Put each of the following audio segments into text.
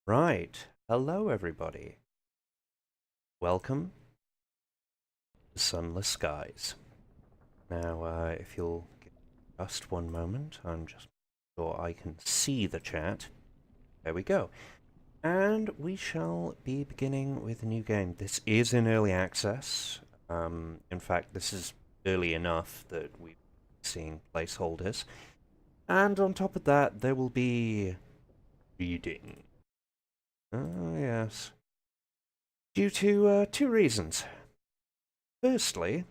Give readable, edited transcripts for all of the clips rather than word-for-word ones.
Right. Hello, everybody. Welcome to Sunless Skies. Now, if you'll give just one moment, I'm just sure I can see the chat. There we go. And we shall be beginning with a new game. This is in early access. In fact, this is early enough that we're seeing placeholders. And on top of that, there will be reading. Oh, yes. Due to two reasons. Firstly,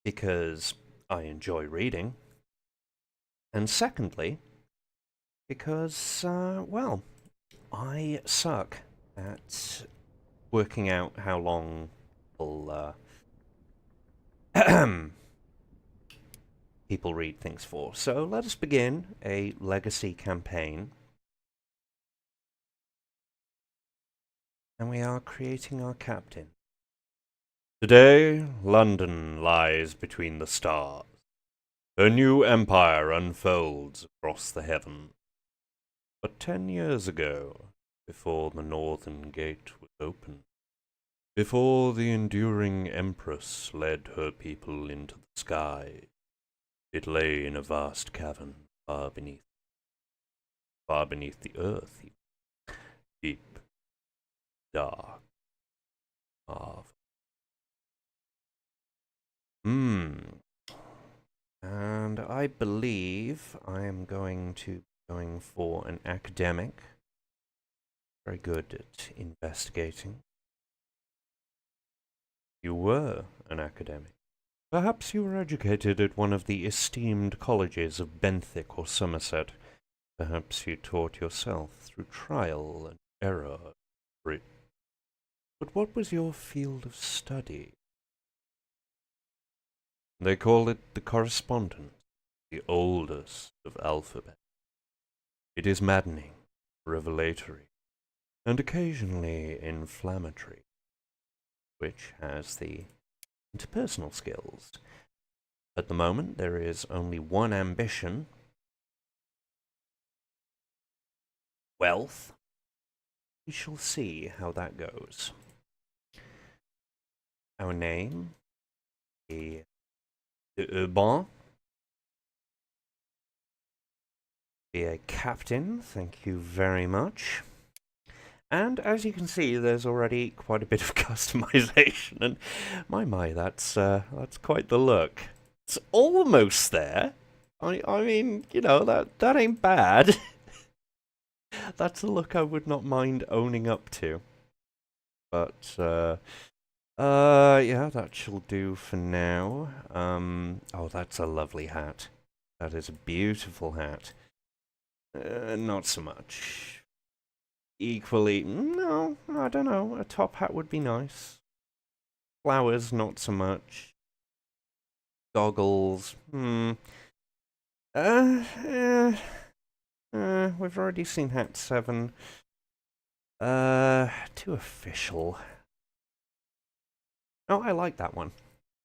because I enjoy reading. And secondly, because, well, I suck at working out how long people read things for. So let us begin a legacy campaign. And we are creating our captain. Today, London lies between the stars. A new empire unfolds across the heavens. But 10 years ago, before the Northern Gate was opened, before the enduring Empress led her people into the sky, it lay in a vast cavern far beneath the earth, deep, dark, marvelous. And I believe I am going for an academic. Very good at investigating. You were an academic. Perhaps you were educated at one of the esteemed colleges of Benthic or Somerset. Perhaps you taught yourself through trial and error. But what was your field of study? They call it the correspondence, the oldest of alphabet. It is maddening, revelatory, and occasionally inflammatory, which has the interpersonal skills. At the moment, there is only one ambition: wealth. We shall see how that goes. Our name, the Urban. Be a captain, thank you very much. And as you can see, there's already quite a bit of customization, and my, that's quite the look. It's almost there. I mean, you know, that ain't bad. That's a look I would not mind owning up to. But yeah, that shall do for now. Oh, that's a lovely hat. That is a beautiful hat. Not so much. Equally, no, I don't know. A top hat would be nice. Flowers, not so much. Goggles, We've already seen hat 7. Too official. Oh, I like that one.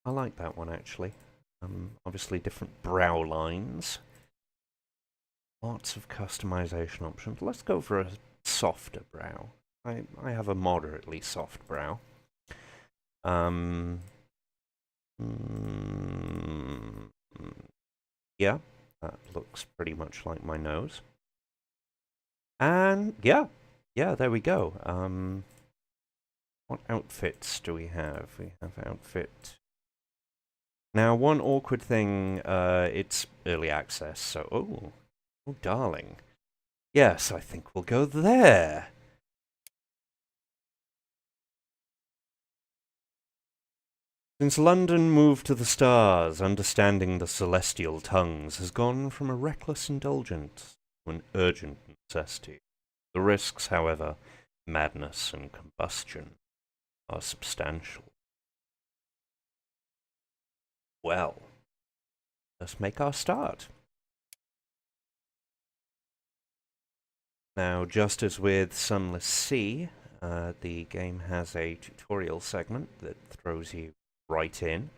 I like that one, actually. Obviously different brow lines. Lots of customization options. Let's go for a softer brow. I have a moderately soft brow. Yeah, that looks pretty much like my nose. And yeah, there we go. What outfits do we have? We have outfit. Now, one awkward thing, it's early access, so oh, darling. Yes, I think we'll go there. Since London moved to the stars, understanding the celestial tongues has gone from a reckless indulgence to an urgent necessity. The risks, however, madness and combustion, are substantial. Well, let's make our start. Now, just as with Sunless Sea, the game has a tutorial segment that throws you right in.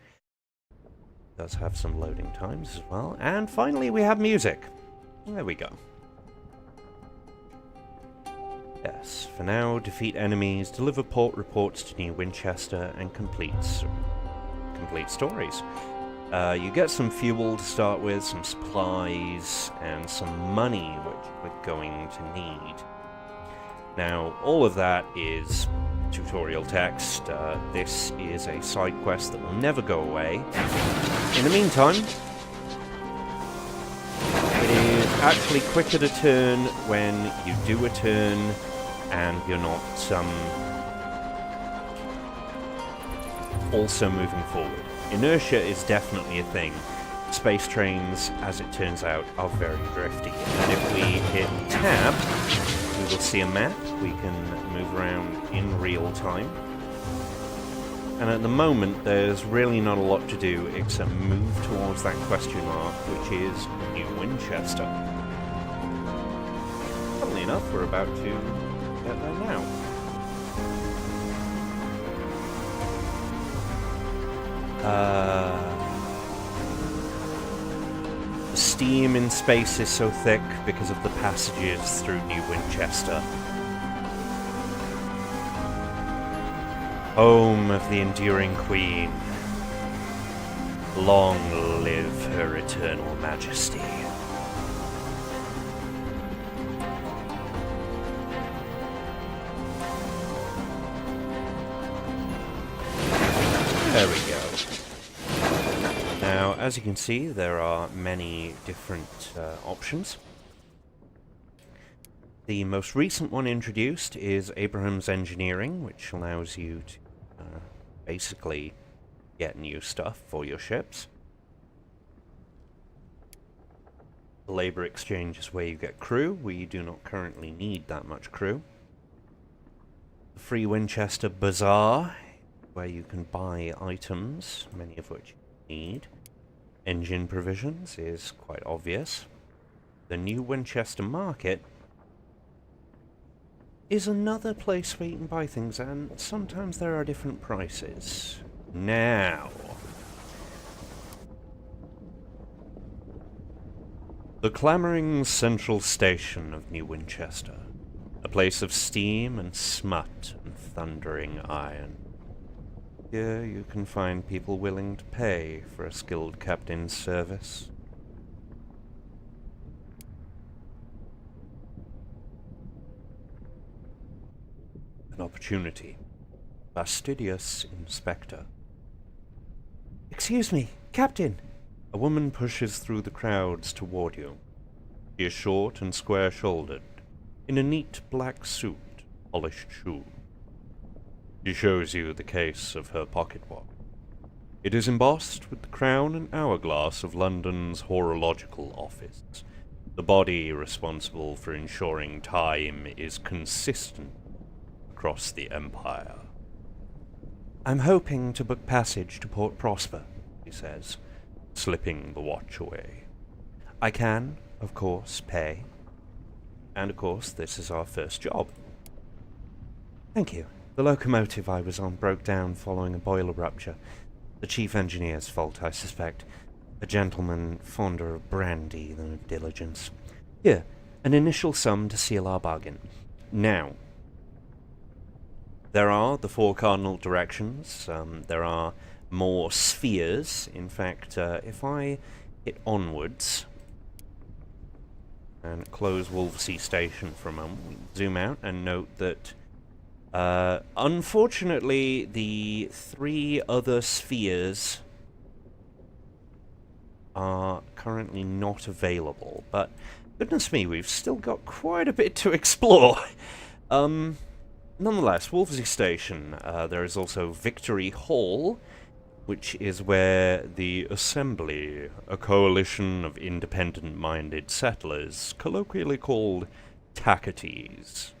It does have some loading times as well. And finally, we have music. There we go. Yes, for now, defeat enemies, deliver port reports to New Winchester, and complete stories. You get some fuel to start with, some supplies, and some money, which we're going to need. Now, all of that is tutorial text. This is a side quest that will never go away. In the meantime, it is actually quicker to turn when you do a turn and you're not also moving forward. Inertia is definitely a thing. Space trains, as it turns out, are very drifty. And if we hit tab, we will see a map. We can move around in real time. And at the moment, there's really not a lot to do except move towards that question mark, which is New Winchester. Funnily enough, we're about to get there now. The steam in space is so thick because of the passages through New Winchester. Home of the enduring queen. Long live her eternal majesty. There we go. Now, as you can see, there are many different options. The most recent one introduced is Abraham's Engineering, which allows you to basically get new stuff for your ships. The Labor Exchange is where you get crew. We do not currently need that much crew. The Free Winchester Bazaar, where you can buy items, many of which you need. Engine provisions is quite obvious. The New Winchester Market is another place where you can buy things, and sometimes there are different prices. Now, the clamouring central station of New Winchester, a place of steam and smut and thundering iron. Here you can find people willing to pay for a skilled captain's service. An opportunity. Fastidious Inspector. Excuse me, Captain! A woman pushes through the crowds toward you. She is short and square-shouldered, in a neat black suit, polished shoes. She shows you the case of her pocket watch. It is embossed with the crown and hourglass of London's horological office, the body responsible for ensuring time is consistent across the empire. I'm hoping to book passage to Port Prosper, he says, slipping the watch away. I can, of course, pay. And of course, this is our first job. Thank you. The locomotive I was on broke down following a boiler rupture. The chief engineer's fault, I suspect. A gentleman fonder of brandy than of diligence. Here, an initial sum to seal our bargain. Now, there are the 4 cardinal directions. There are more spheres. In fact, if I hit onwards and close Wolvesey Station for a moment, we can zoom out and note that unfortunately, the 3 other spheres are currently not available, but goodness me, we've still got quite a bit to explore. Nonetheless, Wolvesey Station, there is also Victory Hall, which is where the Assembly, a coalition of independent-minded settlers, colloquially called Tacites,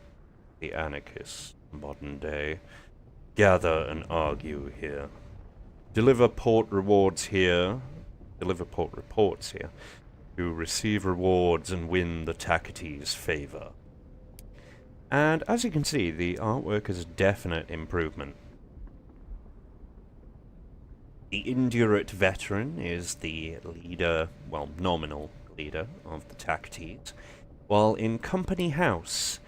the anarchists, modern day, gather and argue here. Deliver port reports here, to receive rewards and win the Tacites' favour. And as you can see, the artwork is a definite improvement. The Indurate Veteran is the leader, well, nominal leader of the Tacites, while in Company House,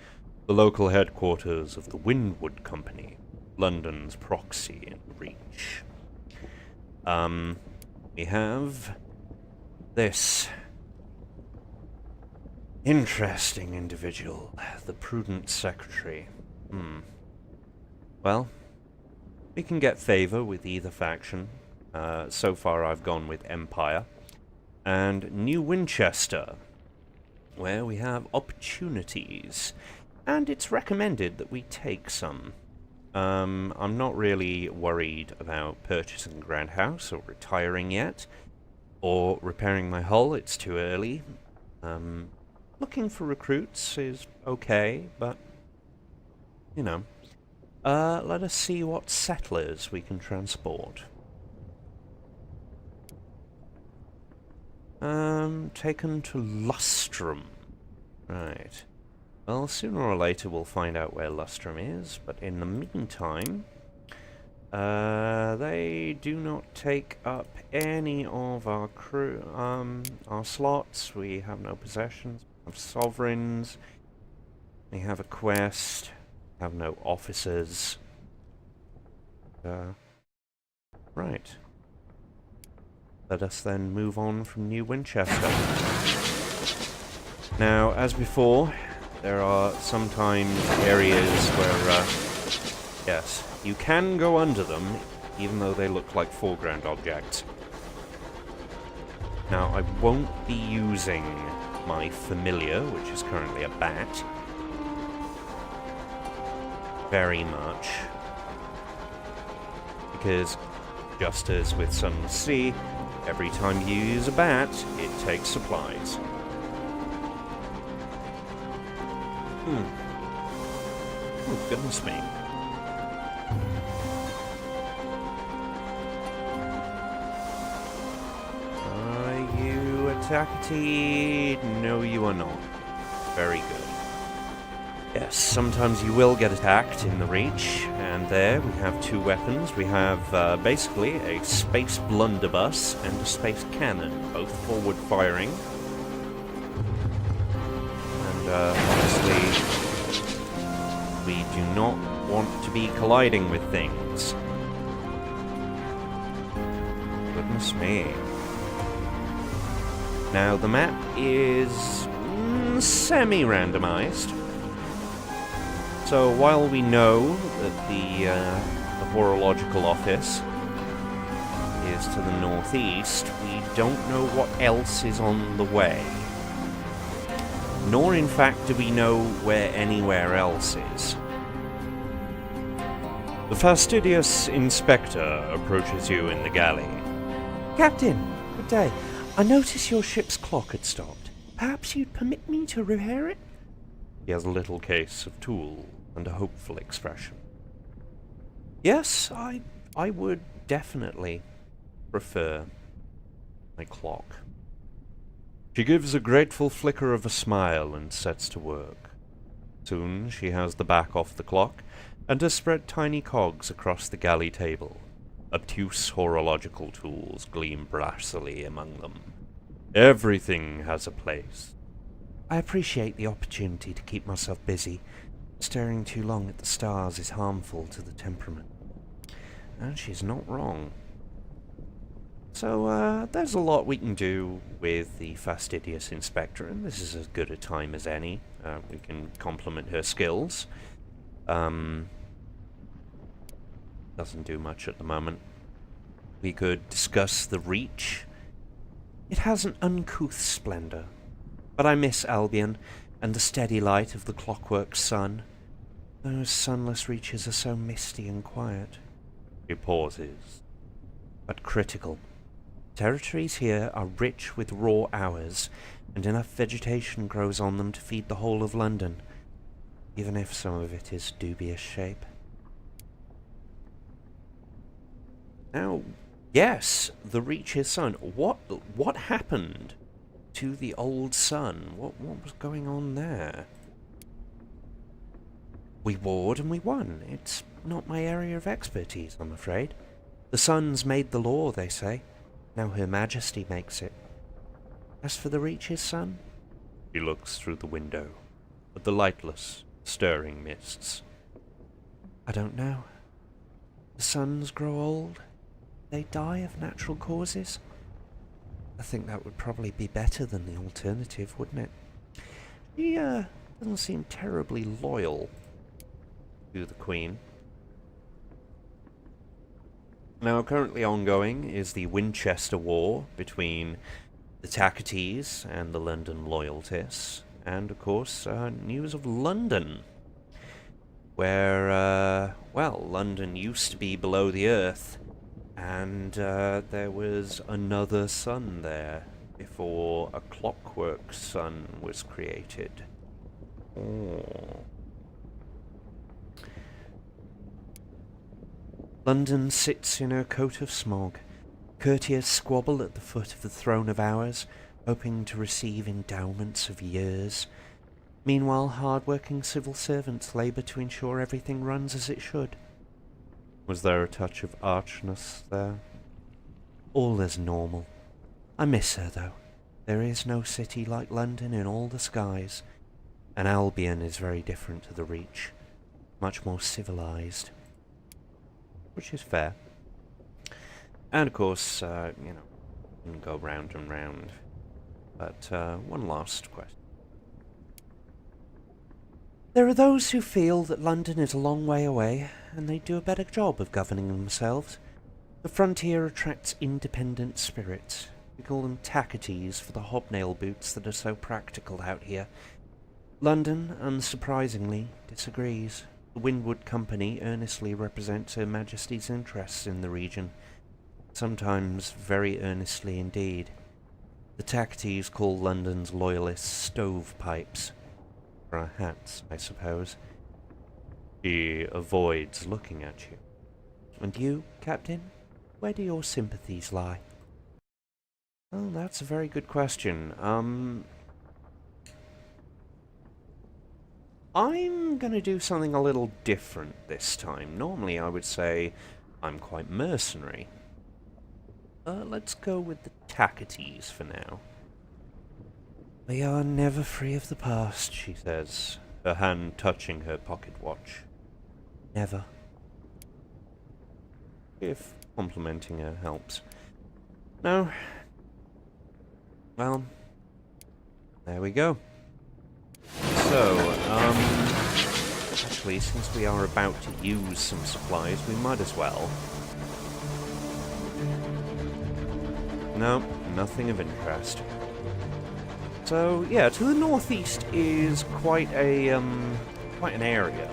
the local headquarters of the Windwood Company, London's proxy in Reach. We have this interesting individual, the prudent secretary. Well, we can get favor with either faction. So far I've gone with Empire. And New Winchester, where we have opportunities. And it's recommended that we take some. I'm not really worried about purchasing Grand House or retiring yet. Or repairing my hull, it's too early. Looking for recruits is okay, but, you know. Let us see what settlers we can transport. Taken to Lustrum. Right. Well, sooner or later we'll find out where Lustrum is, but in the meantime, they do not take up any of our crew, our slots. We have no possessions, we have sovereigns, we have a quest, we have no officers. Right. Let us then move on from New Winchester. Now, as before, there are sometimes areas where, yes, you can go under them, even though they look like foreground objects. Now, I won't be using my familiar, which is currently a bat, very much, because just as with Sunless Sea, every time you use a bat, it takes supplies. Oh, goodness me. Are you attacked? No, you are not. Very good. Yes, sometimes you will get attacked in the Reach, and there we have two weapons. We have basically a space blunderbuss and a space cannon, both forward firing. And obviously, we do not want to be colliding with things. Goodness me. Now, the map is semi-randomized. So while we know that the horological office is to the northeast, we don't know what else is on the way. Nor, in fact, do we know where anywhere else is. The fastidious inspector approaches you in the galley. Captain, good day. I noticed your ship's clock had stopped. Perhaps you'd permit me to repair it? He has a little case of tools and a hopeful expression. Yes, I would definitely prefer my clock. She gives a grateful flicker of a smile and sets to work. Soon she has the back off the clock and has spread tiny cogs across the galley table. Obtuse horological tools gleam brassily among them. Everything has a place. I appreciate the opportunity to keep myself busy. Staring too long at the stars is harmful to the temperament. And she's not wrong. So, there's a lot we can do with the fastidious inspector, and this is as good a time as any. We can complement her skills. Doesn't do much at the moment. We could discuss the Reach. It has an uncouth splendor, but I miss Albion and the steady light of the clockwork sun. Those sunless reaches are so misty and quiet. She pauses. But critical. Territories here are rich with raw hours, and enough vegetation grows on them to feed the whole of London, even if some of it is dubious shape. Now, yes, the Reach is sun. What happened to the old sun? What was going on there? We warred and we won. It's not my area of expertise, I'm afraid. The sun's made the law, they say. Now Her Majesty makes it. As for the Reach's sun? She looks through the window at the lightless, stirring mists. I don't know. The suns grow old. They die of natural causes. I think that would probably be better than the alternative, wouldn't it? He, doesn't seem terribly loyal to the Queen. Now, currently ongoing is the Winchester War between the Tacites and the London Loyalists, and of course, news of London, where, well, London used to be below the earth, and there was another sun there before a clockwork sun was created. Oh. London sits in her coat of smog. Courtiers squabble at the foot of the throne of ours, hoping to receive endowments of years. Meanwhile, hard-working civil servants labour to ensure everything runs as it should. Was there a touch of archness there? All is normal. I miss her, though. There is no city like London in all the skies, and Albion is very different to the Reach. Much more civilised. Which is fair. And of course, you know, we can go round and round. But one last question. There are those who feel that London is a long way away, and they do a better job of governing themselves. The frontier attracts independent spirits. We call them Tacites for the hobnail boots that are so practical out here. London, unsurprisingly, disagrees. The Windward Company earnestly represents Her Majesty's interests in the region, sometimes very earnestly indeed. The Tacites call London's loyalists stovepipes. For our hats, I suppose. He avoids looking at you. And you, Captain? Where do your sympathies lie? Oh, that's a very good question. I'm gonna do something a little different this time. Normally I would say I'm quite mercenary. Let's go with the Tacites for now. We are never free of the past, She says, her hand touching her pocket watch. never. If complimenting her helps. No. Well, there we go. So, actually, since we are about to use some supplies, we might as well. No, nothing of interest. So, yeah, to the northeast is quite an area.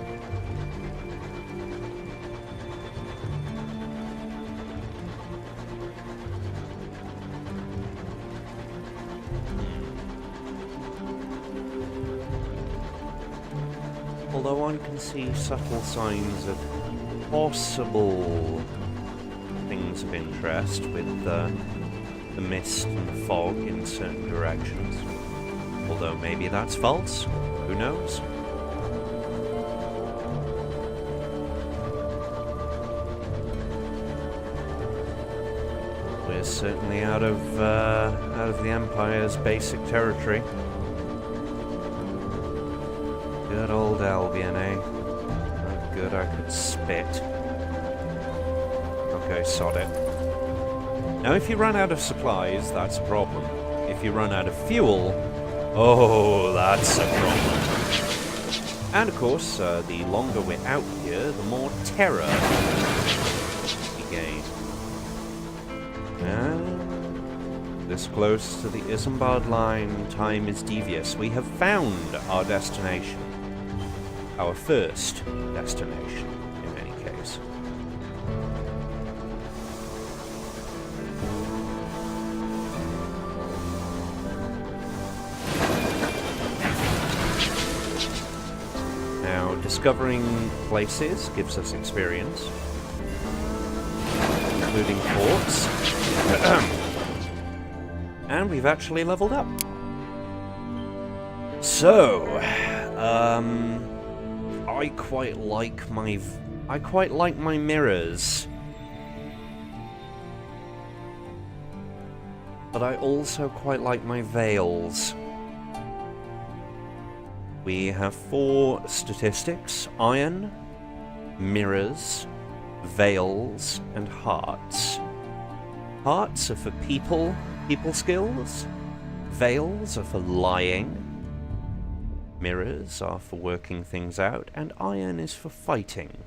Although one can see subtle signs of possible things of interest with the mist and the fog in certain directions. Although maybe that's false, who knows? We're certainly out of the Empire's basic territory. Good old Albion, eh? Oh, good, I could spit. Okay, sod it. Now, if you run out of supplies, that's a problem. If you run out of fuel, oh, that's a problem. And of course, the longer we're out here, the more terror we gain. And this close to the Isambard line, time is devious. We have found our destination. Our first destination, in any case. Now, discovering places gives us experience, including forts. And we've actually leveled up. So, I quite like my mirrors. But I also quite like my veils. We have 4 statistics: iron, mirrors, veils, and hearts. Hearts are for people skills. Veils are for lying. Mirrors are for working things out, and iron is for fighting.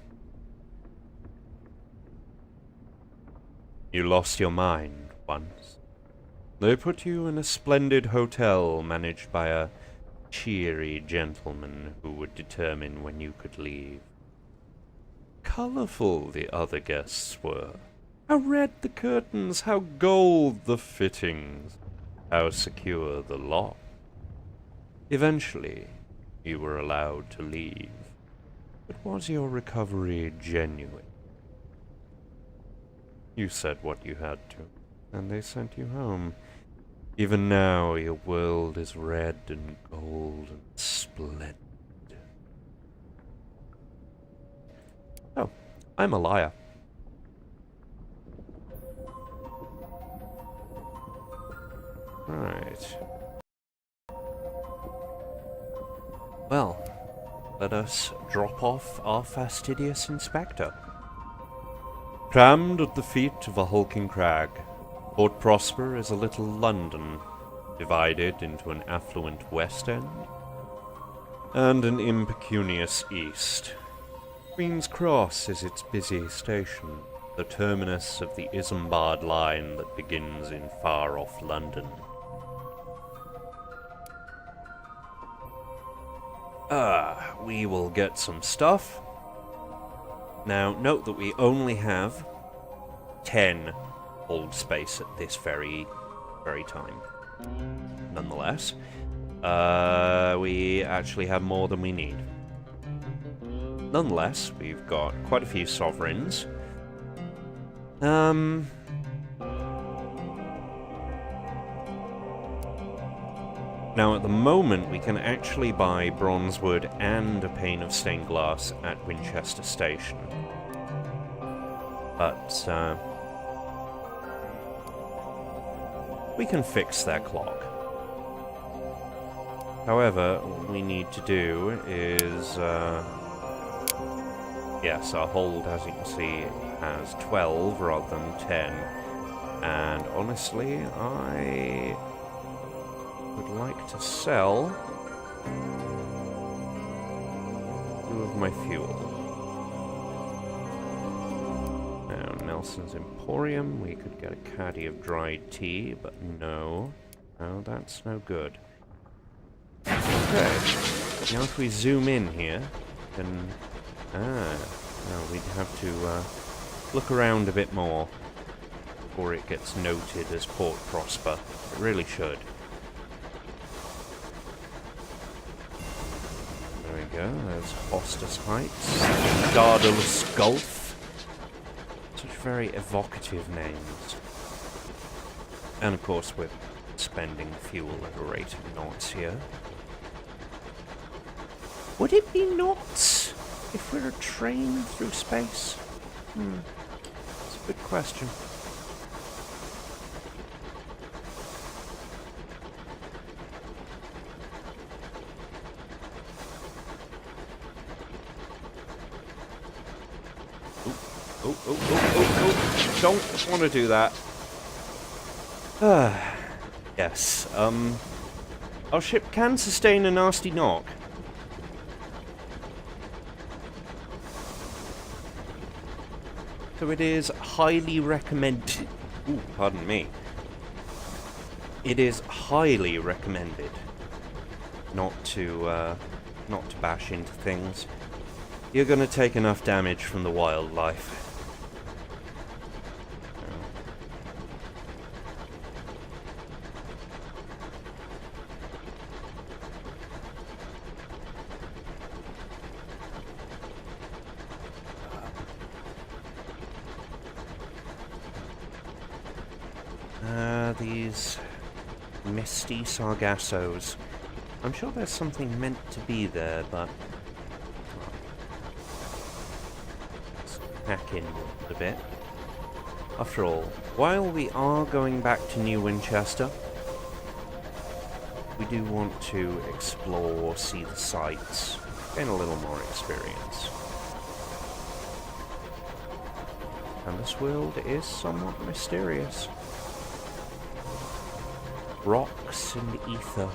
You lost your mind once. They put you in a splendid hotel managed by a cheery gentleman who would determine when you could leave. Colourful the other guests were. How red the curtains, how gold the fittings, how secure the lock. Eventually, you were allowed to leave. But was your recovery genuine? You said what you had to, and they sent you home. Even now, your world is red and gold and splendid. Oh, I'm a liar. Right. Well, let us drop off our fastidious inspector. Crammed at the feet of a hulking crag, Port Prosper is a little London, divided into an affluent West End and an impecunious East. Queen's Cross is its busy station, the terminus of the Isambard line that begins in far-off London. We will get some stuff. Now, note that we only have 10 hold space at this very time. Nonetheless, we actually have more than we need. Nonetheless, we've got quite a few sovereigns. Now, at the moment, we can actually buy bronzewood and a pane of stained glass at Winchester Station. But, we can fix their clock. However, what we need to do is, yes, our hold, as you can see, has 12 rather than 10. And honestly, I would like to sell 2 of my fuel. Now, Nelson's Emporium, we could get a caddy of dried tea, but no. No, that's no good. Okay, now if we zoom in here, then... no, we'd have to look around a bit more before it gets noted as Port Prosper. It really should. There we go, there's Hostus Heights, Daedalus Gulf. Such very evocative names. And of course we're spending fuel at a rate of knots here. Would it be knots if we're a train through space? That's a good question. Oh. Don't want to do that. Yes, our ship can sustain a nasty knock. So it is highly recommended... Ooh, pardon me. It is highly recommended not to bash into things. You're gonna take enough damage from the wildlife. These misty Sargassos. I'm sure there's something meant to be there, but... let's hack in a bit. After all, while we are going back to New Winchester, we do want to explore, see the sights, gain a little more experience. And this world is somewhat mysterious. Rocks and ether.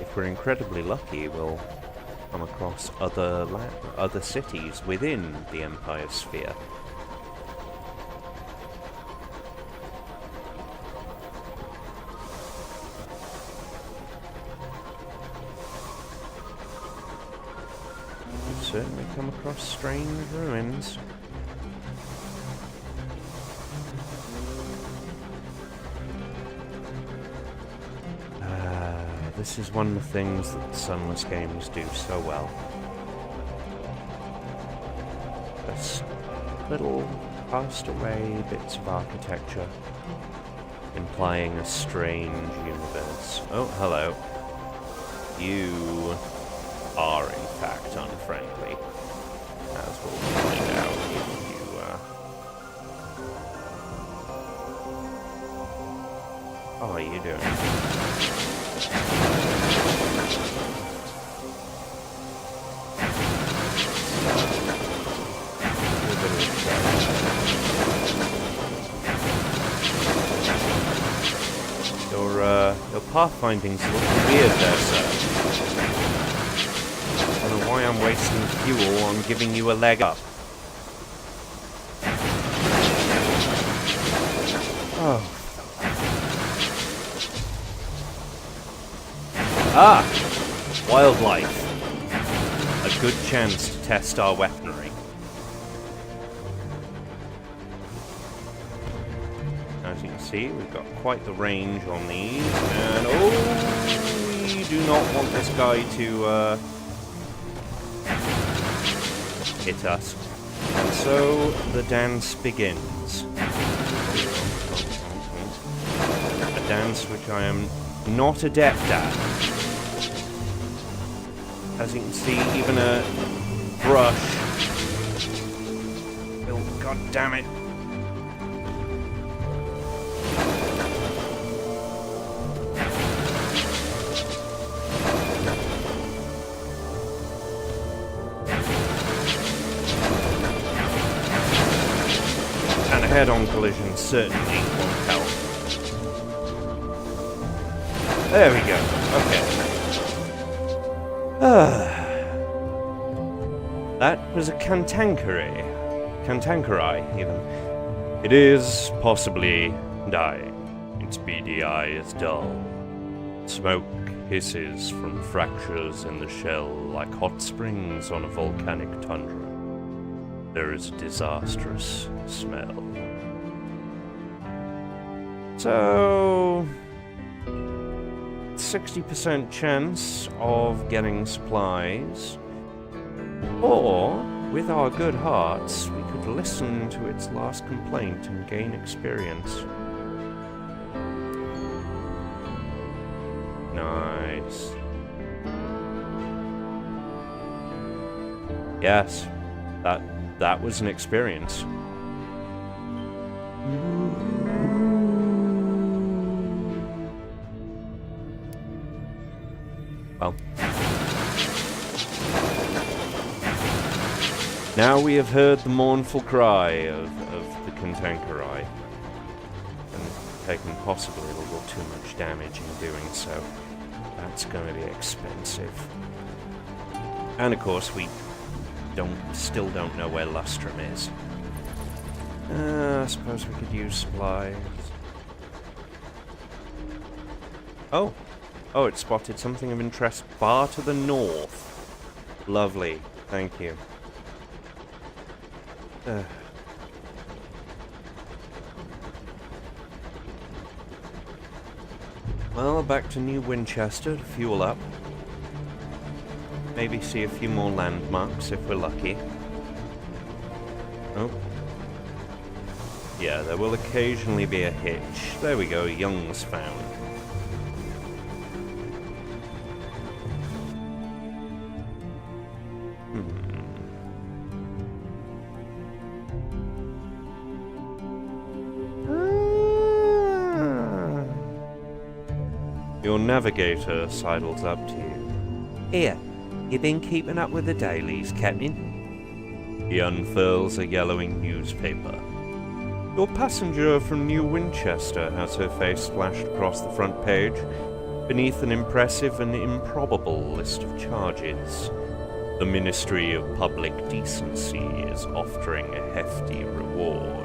If we're incredibly lucky, we'll come across other cities within the Empire sphere. We've certainly come across strange ruins. This is one of the things that the Sunless games do so well. Just little passed away bits of architecture, implying a strange universe. Oh, hello. You are in fact unfriendly, as we'll find out if you, How are you doing? Your pathfinding's a little weird there, sir. I don't know why I'm wasting fuel on giving you a leg up. Oh. Ah! Wildlife. A good chance to test our weaponry. As you can see, we've got quite the range on these, and oh, we do not want this guy to hit us. And so the dance begins. A dance which I am not adept at. As you can see, even a brush. Oh, god damn it. And a head-on collision certainly won't help. There we go. Okay. That was a cantankerite, even. It is possibly dying. Its beady eye is dull. Smoke hisses from fractures in the shell like hot springs on a volcanic tundra. There is a disastrous smell. So 60% chance of getting supplies, or, with our good hearts, we could listen to its last complaint and gain experience. Nice. Yes, that was an experience. Well, now we have heard the mournful cry of the cantankerite, and taken possibly a little too much damage in doing so. That's going to be expensive. And of course, we still don't know where Lustrum is. I suppose we could use supplies. Oh, it spotted something of interest far to the north. Lovely, thank you. Well, back to New Winchester to fuel up. Maybe see a few more landmarks if we're lucky. Oh. Yeah, there will occasionally be a hitch. There we go, Young's found. Your navigator sidles up to you. Here, you been keeping up with the dailies, Captain? He unfurls a yellowing newspaper. Your passenger from New Winchester has her face splashed across the front page, beneath an impressive and improbable list of charges. The Ministry of Public Decency is offering a hefty reward.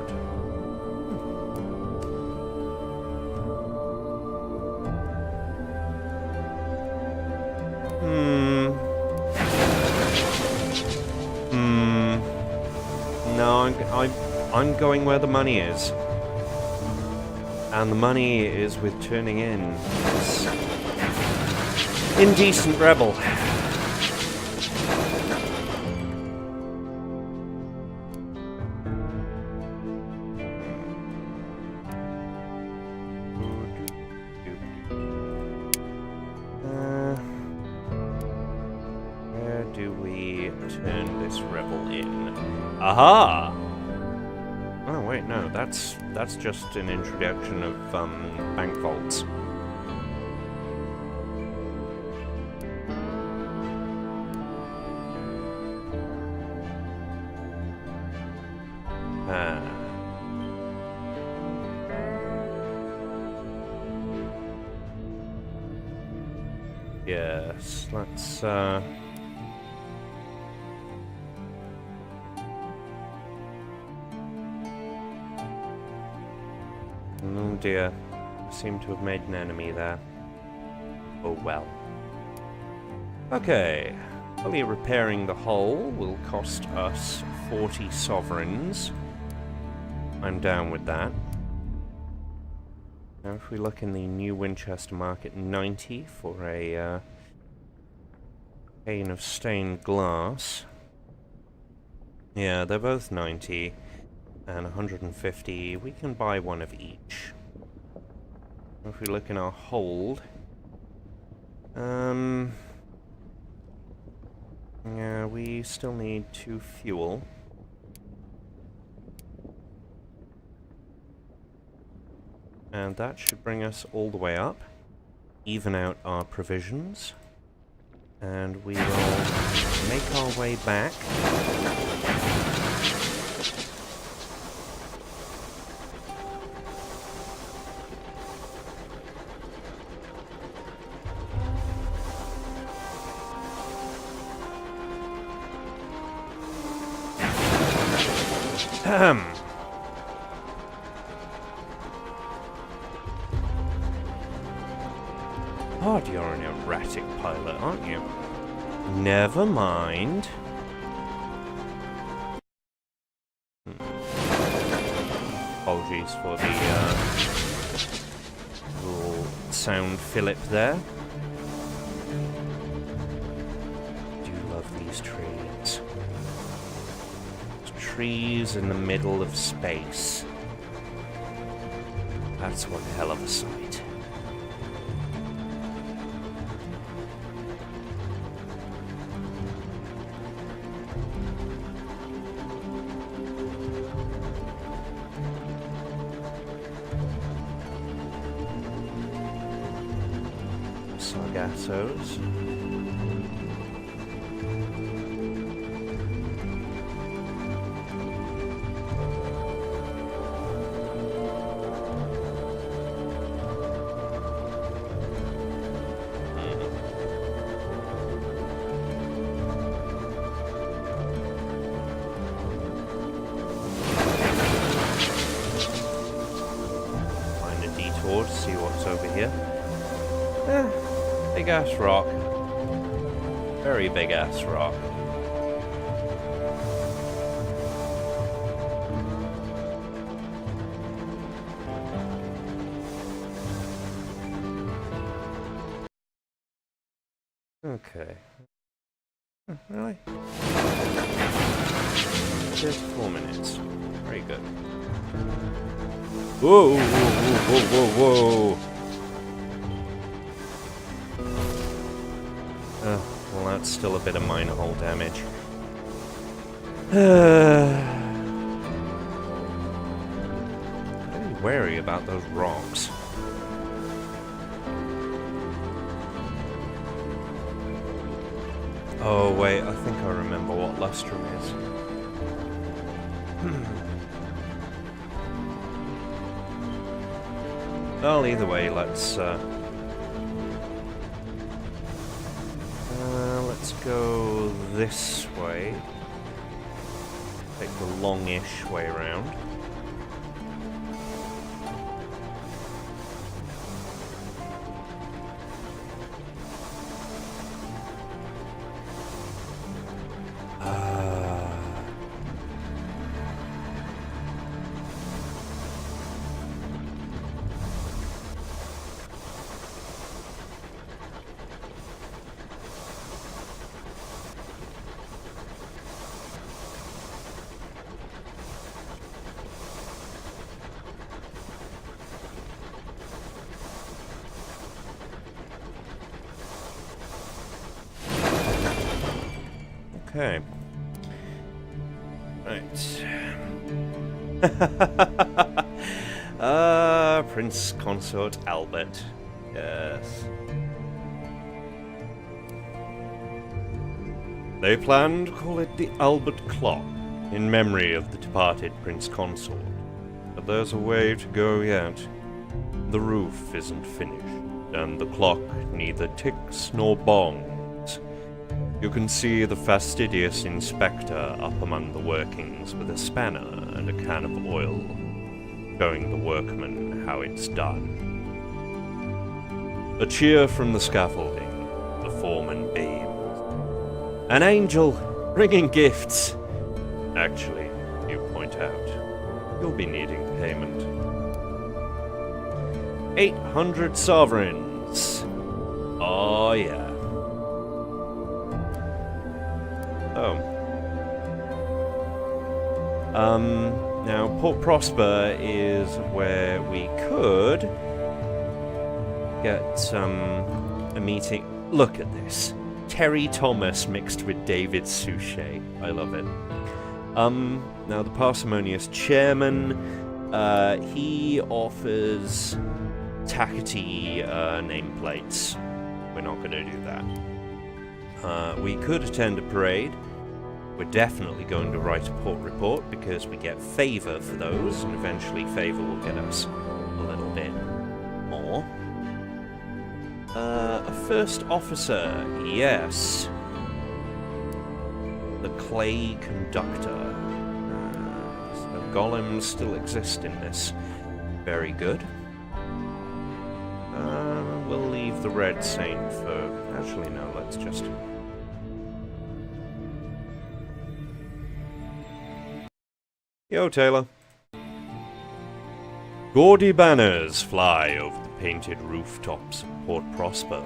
No, I'm going where the money is. And the money is with turning in this indecent rebel. Where do we turn this rebel in? Aha! Oh wait, no, that's just an introduction of bank vaults. Yes, let's oh dear, I seem to have made an enemy there. Oh well. Okay, fully repairing the hull will cost us 40 sovereigns. I'm down with that. Now if we look in the New Winchester market, 90 for a pane of stained glass. Yeah, they're both 90. And 150, we can buy one of each. If we look in our hold, yeah, we still need 2 fuel. And that should bring us all the way up, even out our provisions, and we will make our way back. God, you're an erratic pilot, aren't you? Never mind. Apologies for the little sound fillip there. I do love these trees. Trees in the middle of space. That's one hell of a sight. Sargassos. Find a detour to see what's over here. Big ass rock. Very big ass rock. Okay. Really? Just 4 minutes. Very good. Whoa, whoa, whoa, whoa, whoa, whoa. Well, that's still a bit of minor hull damage. Very wary about those rocks. Oh wait, I think I remember what Lustrum is. Well, either way, let's go this way. Take the longish way around. Okay. Right. Prince Consort Albert. Yes. They plan to call it the Albert Clock, in memory of the departed Prince Consort. But there's a way to go yet. The roof isn't finished, and the clock neither ticks nor bongs. You can see the fastidious inspector up among the workings with a spanner and a can of oil, showing the workmen how it's done. A cheer from the scaffolding, the foreman beams. An angel, bringing gifts. Actually, you point out, you'll be needing payment. 800 sovereigns. Oh yeah. Now Port Prosper is where we could get a meeting. Look at this. Terry Thomas mixed with David Suchet. I love it. Now the parsimonious chairman, he offers tackety nameplates. We're not going to do that. We could attend a parade. We're definitely going to write a port report because we get favour for those, and eventually favour will get us a little bit more. A first officer, yes. The clay conductor. So golems still exist in this. Very good. We'll leave the Red Saint for... Actually, no, let's just... Yo, Taylor. Gaudy banners fly over the painted rooftops of Port Prosper.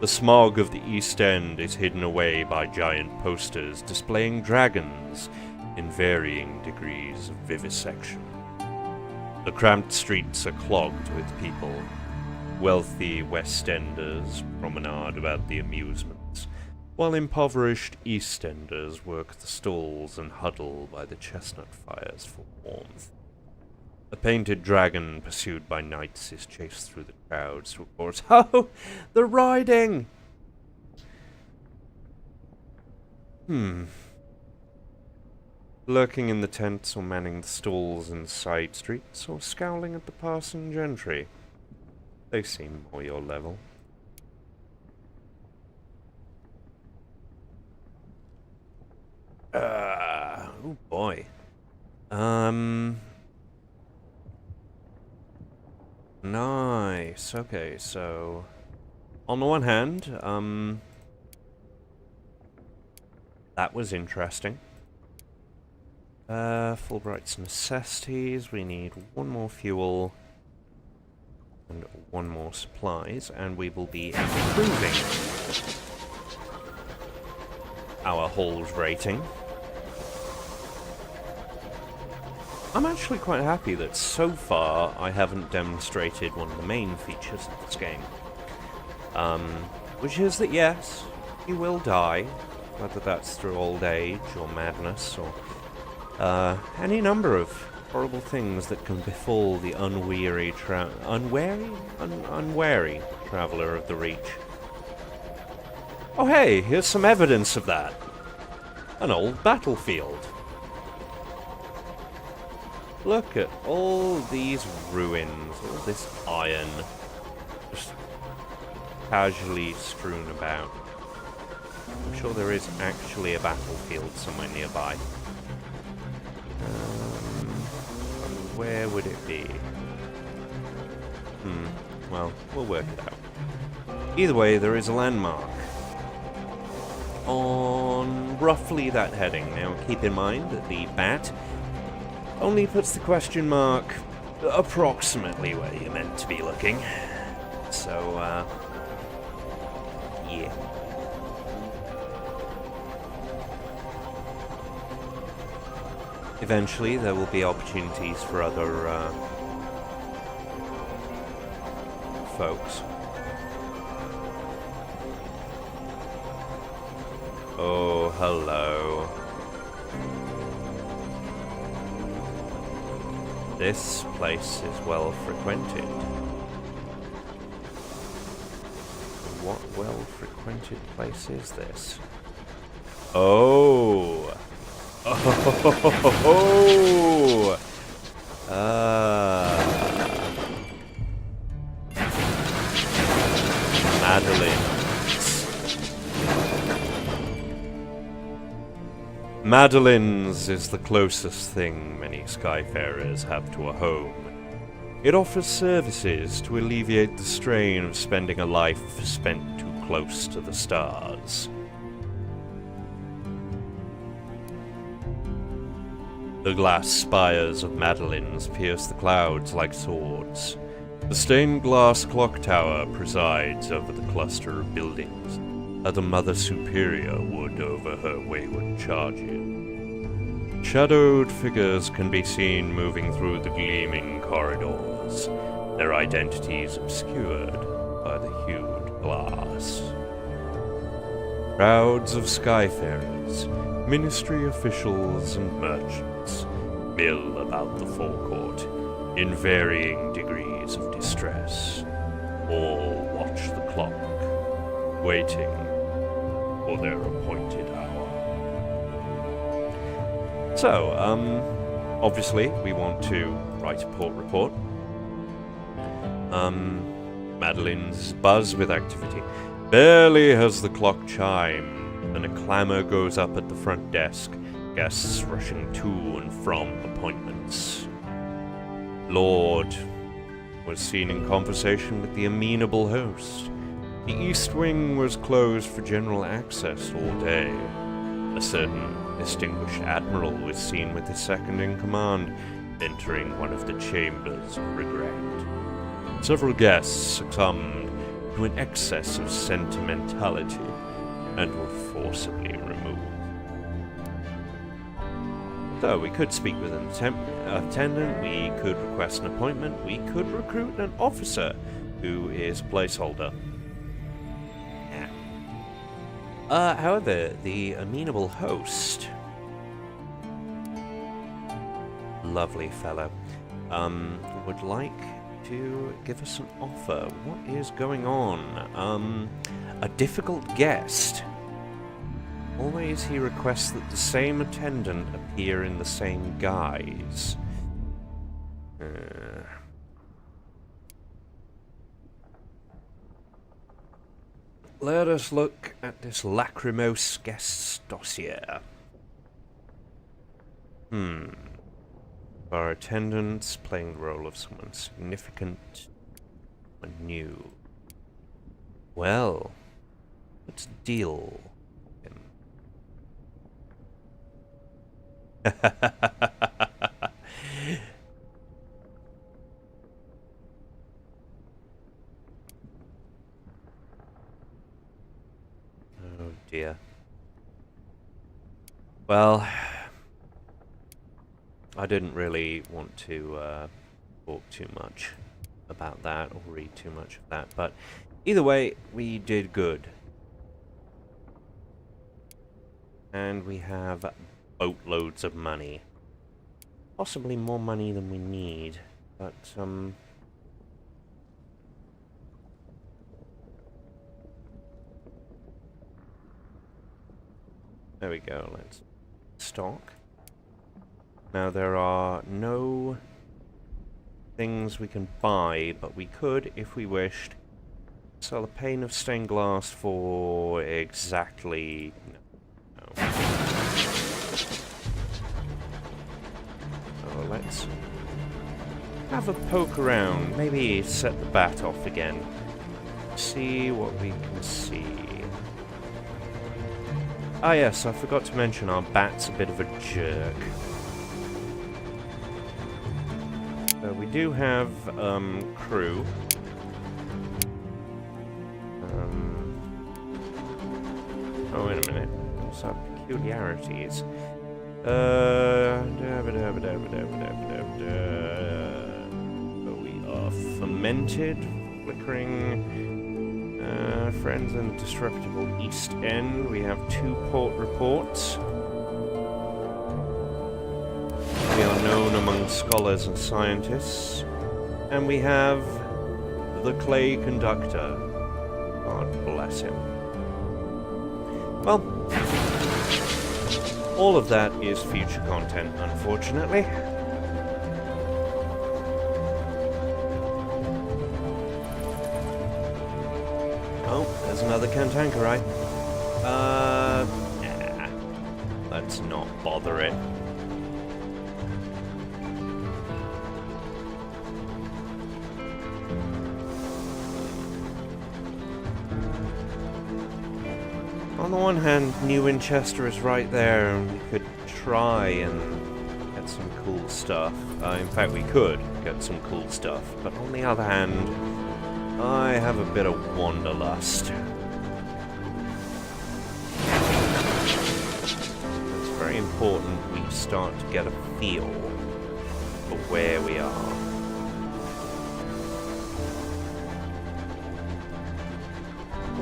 The smog of the East End is hidden away by giant posters displaying dragons in varying degrees of vivisection. The cramped streets are clogged with people. Wealthy West Enders promenade about the amusements, while impoverished East Enders work the stalls and huddle by the chestnut fires for warmth. A painted dragon pursued by knights is chased through the crowds to reports, "Oh, the riding!" Lurking in the tents or manning the stalls in the side streets or scowling at the passing gentry. They seem more your level. Oh boy. Nice. Okay, so on the one hand, that was interesting. Fulbright's necessities. We need one more fuel and one more supplies, and we will be improving our hold rating. I'm actually quite happy that so far I haven't demonstrated one of the main features of this game. Which is that yes, you will die, whether that's through old age or madness or any number of horrible things that can befall the unwary traveller of the Reach. Oh hey, here's some evidence of that. An old battlefield. Look at all these ruins, all this iron, just casually strewn about. I'm sure there is actually a battlefield somewhere nearby. Where would it be? Well, we'll work it out. Either way, there is a landmark on roughly that heading. Now, keep in mind that the bat only puts the question mark approximately where you're meant to be looking. So, yeah. Eventually, there will be opportunities for other folks. Oh, hello. This place is well frequented. What well frequented place is this? Oh! Oh! Madeline's is the closest thing many Skyfarers have to a home. It offers services to alleviate the strain of spending a life spent too close to the stars. The glass spires of Madeline's pierce the clouds like swords. The stained glass clock tower presides over the cluster of buildings that the Mother Superior would over her wayward charges. Shadowed figures can be seen moving through the gleaming corridors, their identities obscured by the hued glass. Crowds of Skyfarers, ministry officials and merchants mill about the forecourt in varying degrees of distress. All watch the clock, waiting for their appointed hour. So, obviously, we want to write a port report. Madeline's buzz with activity. Barely has the clock chimed, and a clamor goes up at the front desk, guests rushing to and from appointments. Lord was seen in conversation with the amenable host. The East Wing was closed for general access all day. A certain distinguished admiral was seen with his second-in-command entering one of the chambers of regret. Several guests succumbed to an excess of sentimentality and were forcibly removed. So we could speak with an attendant, we could request an appointment, we could recruit an officer who is a placeholder. However, the amenable host, lovely fellow, would like to give us an offer. What is going on? A difficult guest. Always he requests that the same attendant appear in the same guise. Let us look at this lachrymose guest's dossier. Our attendants playing the role of someone significant and new. Well, let's deal with him. Oh dear. Well, I didn't really want to talk too much about that or read too much of that, but either way, we did good. And we have boatloads of money. Possibly more money than we need, but There we go, let's stock. Now there are no things we can buy, but we could, if we wished, sell a pane of stained glass for exactly... no. So let's have a poke around, maybe set the bat off again. See what we can see. Ah yes, I forgot to mention our bat's a bit of a jerk. So we do have, crew. Oh, wait a minute. What's our peculiarities? We are fermented, flickering, friends in the disreputable East End. We have 2 port reports. We are known among scholars and scientists. And we have the clay conductor. God bless him. Well, all of that is future content, unfortunately. Oh, there's another cantankerite. Nah. Let's not bother it. On the one hand, New Winchester is right there, and we could try and get some cool stuff. In fact, we could get some cool stuff. But on the other hand, I have a bit of wanderlust. It's very important we start to get a feel for where we are.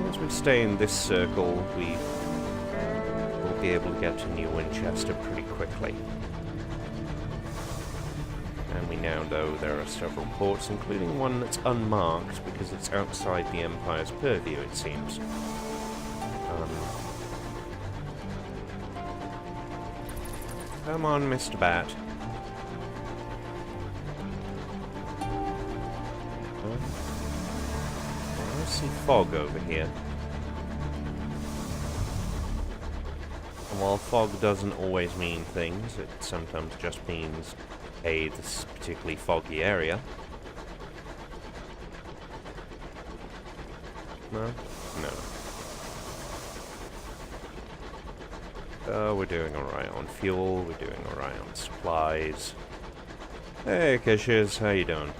As we stay in this circle, we will be able to get to New Winchester pretty quickly. And we now know there are several ports, including one that's unmarked because it's outside the Empire's purview, it seems. Come on, Mr. Bat. I see fog over here. And while fog doesn't always mean things, it sometimes just means, hey, this particularly foggy area. No? No. We're doing alright on fuel, we're doing alright on supplies. Hey, Kishes, how you doing?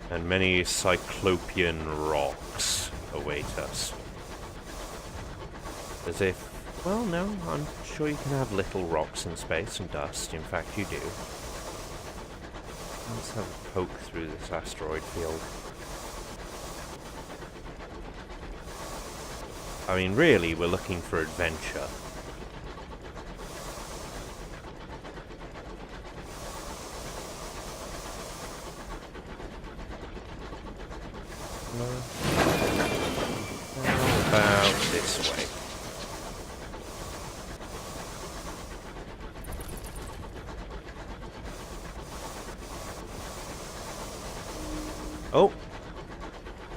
And many cyclopean rocks await us. As if, well, no, I'm sure you can have little rocks in space and dust. In fact, you do. Let's have a poke through this asteroid field. I mean, really, we're looking for adventure. How about this way? Oh!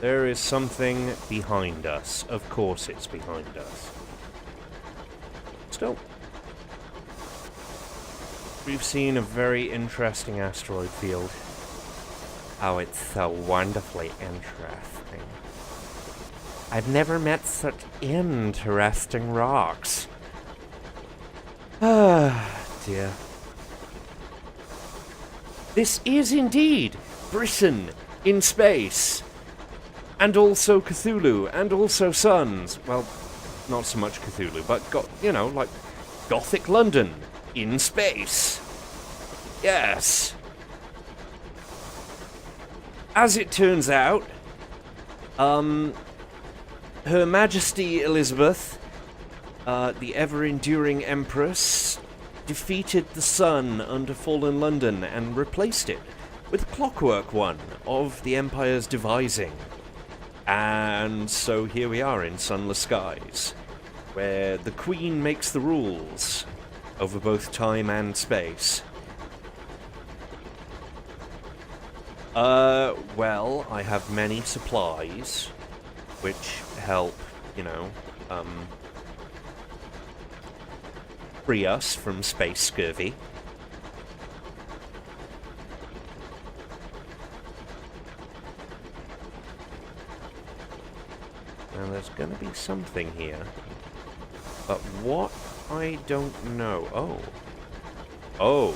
There is something behind us. Of course it's behind us. Still. We've seen a very interesting asteroid field. Oh, it's so wonderfully interesting. I've never met such interesting rocks. Ah, dear. This is indeed Britain in space. And also Cthulhu, and also suns. Well, not so much Cthulhu, but, you know, like Gothic London in space. Yes. As it turns out, Her Majesty Elizabeth, the ever-enduring Empress, defeated the sun under fallen London and replaced it with a clockwork one of the Empire's devising. And so here we are in Sunless Skies, where the Queen makes the rules over both time and space. Well, I have many supplies, which help, you know, free us from space scurvy. Now there's gonna be something here, but what I don't know. Oh,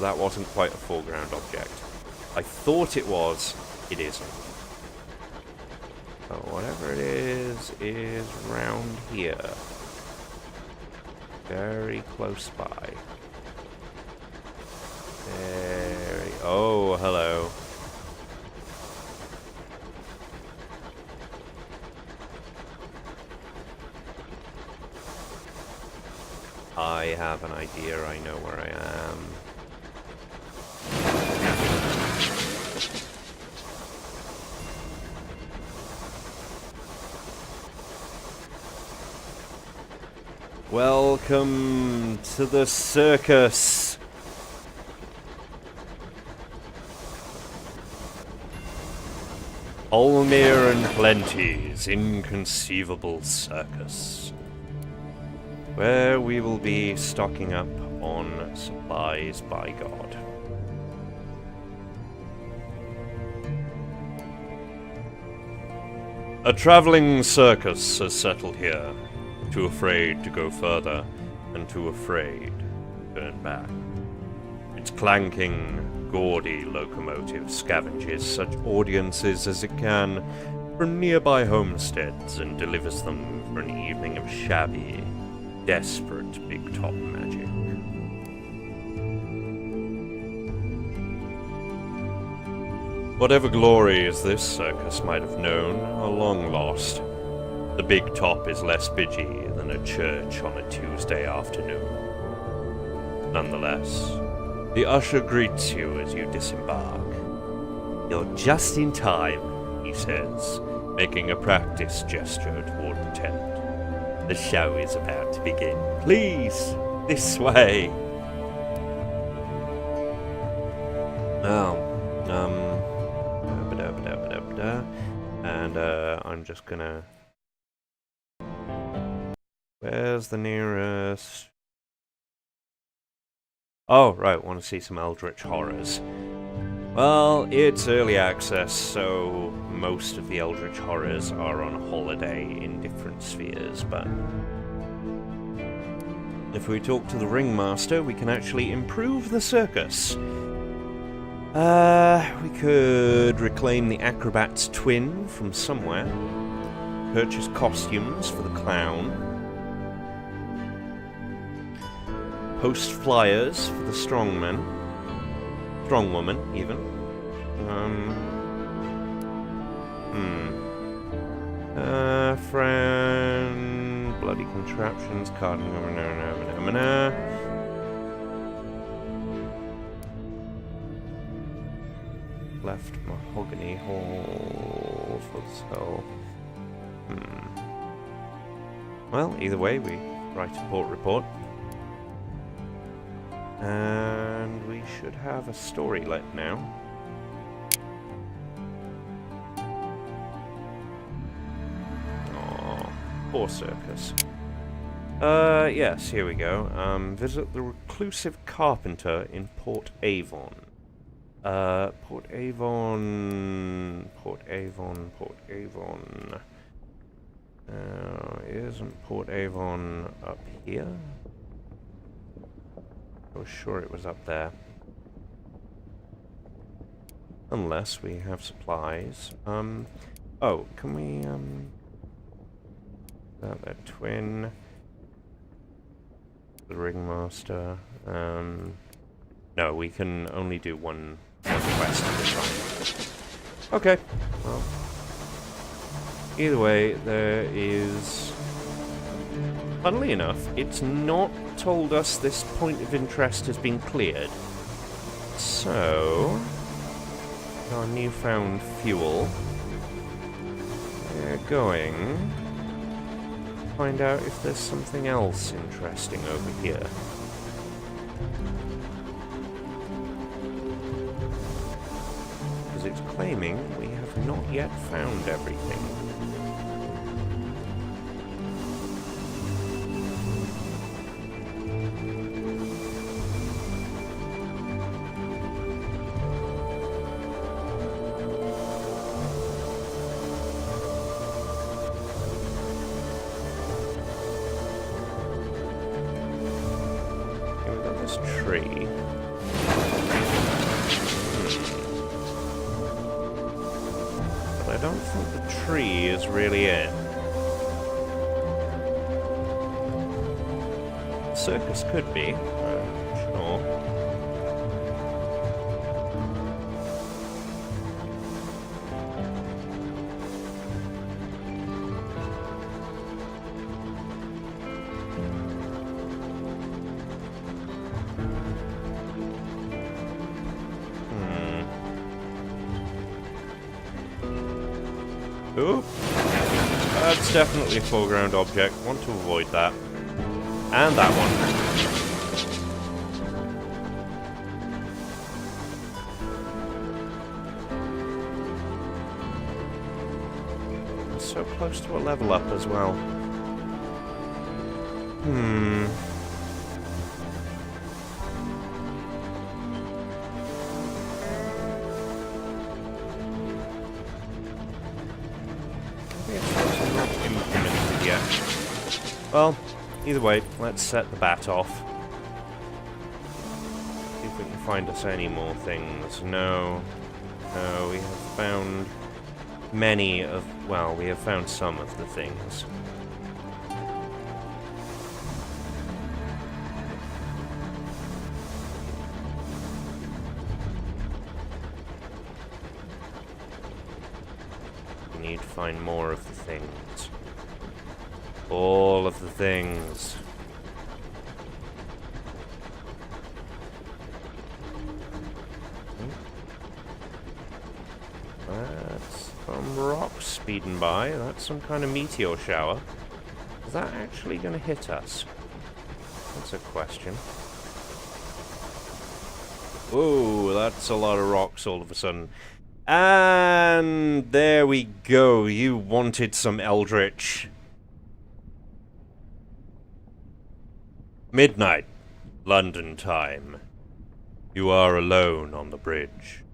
that wasn't quite a foreground object. I thought it was. It isn't. Oh, whatever it is round here. Very close by. Oh, hello. I have an idea. I know where I am. Welcome to the circus. Olmir and Plenty's inconceivable circus, where we will be stocking up on supplies by God. A traveling circus has settled here, too afraid to go further, and too afraid to turn back. Its clanking, gaudy locomotive scavenges such audiences as it can from nearby homesteads and delivers them for an evening of shabby, desperate big-top magic. Whatever glories this circus might have known are long lost. The big top is less busy than a church on a Tuesday afternoon. Nonetheless, the usher greets you as you disembark. "You're just in time," he says, making a practice gesture toward the tent. "The show is about to begin. Please, this way." Now, and I'm just gonna... Where's the nearest... Oh, right, want to see some Eldritch Horrors. Well, it's early access, so most of the Eldritch Horrors are on holiday in different spheres, but... if we talk to the Ringmaster, we can actually improve the circus. We could reclaim the Acrobat's twin from somewhere. Purchase costumes for the clown. Post flyers for the strongman. Strongwoman, even. Friend... bloody contraptions, card... Left mahogany hall for sale. Well, either way, we write a port report. And we should have a storylet now. Aww, poor circus. Yes, here we go. Visit the reclusive carpenter in Port Avon. Port Avon... Isn't Port Avon up here? I was sure it was up there. Unless we have supplies. Oh, can we, that twin... the Ringmaster, no, we can only do one quest at a time. Okay, well... either way, there is Funnily enough, it's not told us this point of interest has been cleared. So, our newfound fuel, we're going to find out if there's something else interesting over here. Because it's claiming we have not yet found everything. Tree. But I don't think the tree is really it. Circus could be, sure. Oop. That's definitely a foreground object. Want to avoid that. And that one. So close to a level up as well. Well, either way, let's set the bat off. See if we can find us any more things. No. No, we have found many of... well, we have found some of the things. We need to find more of the things. All of the things. That's some rocks speeding by. That's some kind of meteor shower. Is that actually going to hit us? That's a question. Whoa, that's a lot of rocks all of a sudden. And there we go. You wanted some Eldritch. Midnight, London time. You are alone on the bridge.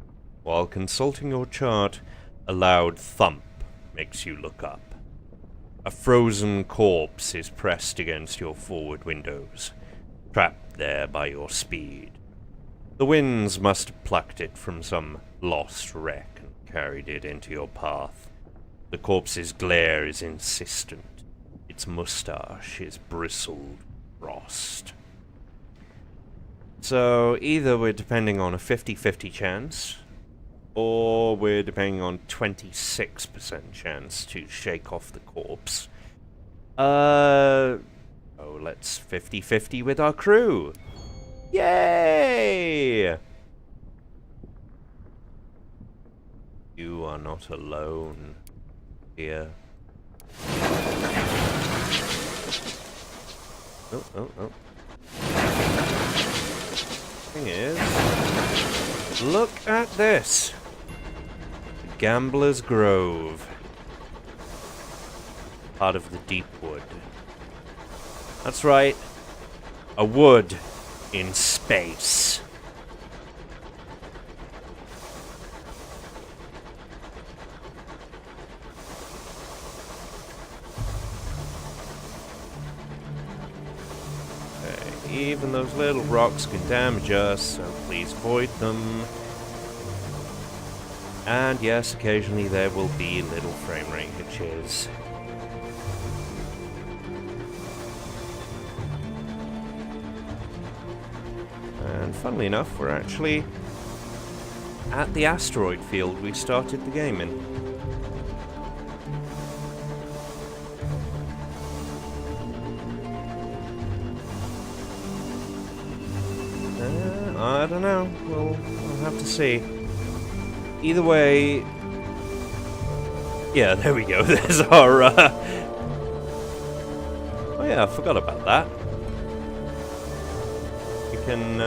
While consulting your chart, a loud thump makes you look up. A frozen corpse is pressed against your forward windows, trapped there by your speed. The winds must have plucked it from some lost wreck and carried it into your path. The corpse's glare is insistent. Its moustache is bristled frost. So either we're depending on a 50-50 chance, or we're depending on 26% chance to shake off the corpse. Oh, let's 50-50 with our crew. Yay! You are not alone here. Oh. Thing is, look at this. The Gambler's Grove. Part of the deep wood. That's right. A wood in space. Even those little rocks can damage us, so please avoid them. And yes, occasionally there will be little frame rate hitches. And funnily enough, we're actually at the asteroid field we started the game in. I don't know. We'll have to see. Either way... Yeah, there we go. There's our... Oh yeah, I forgot about that. We can...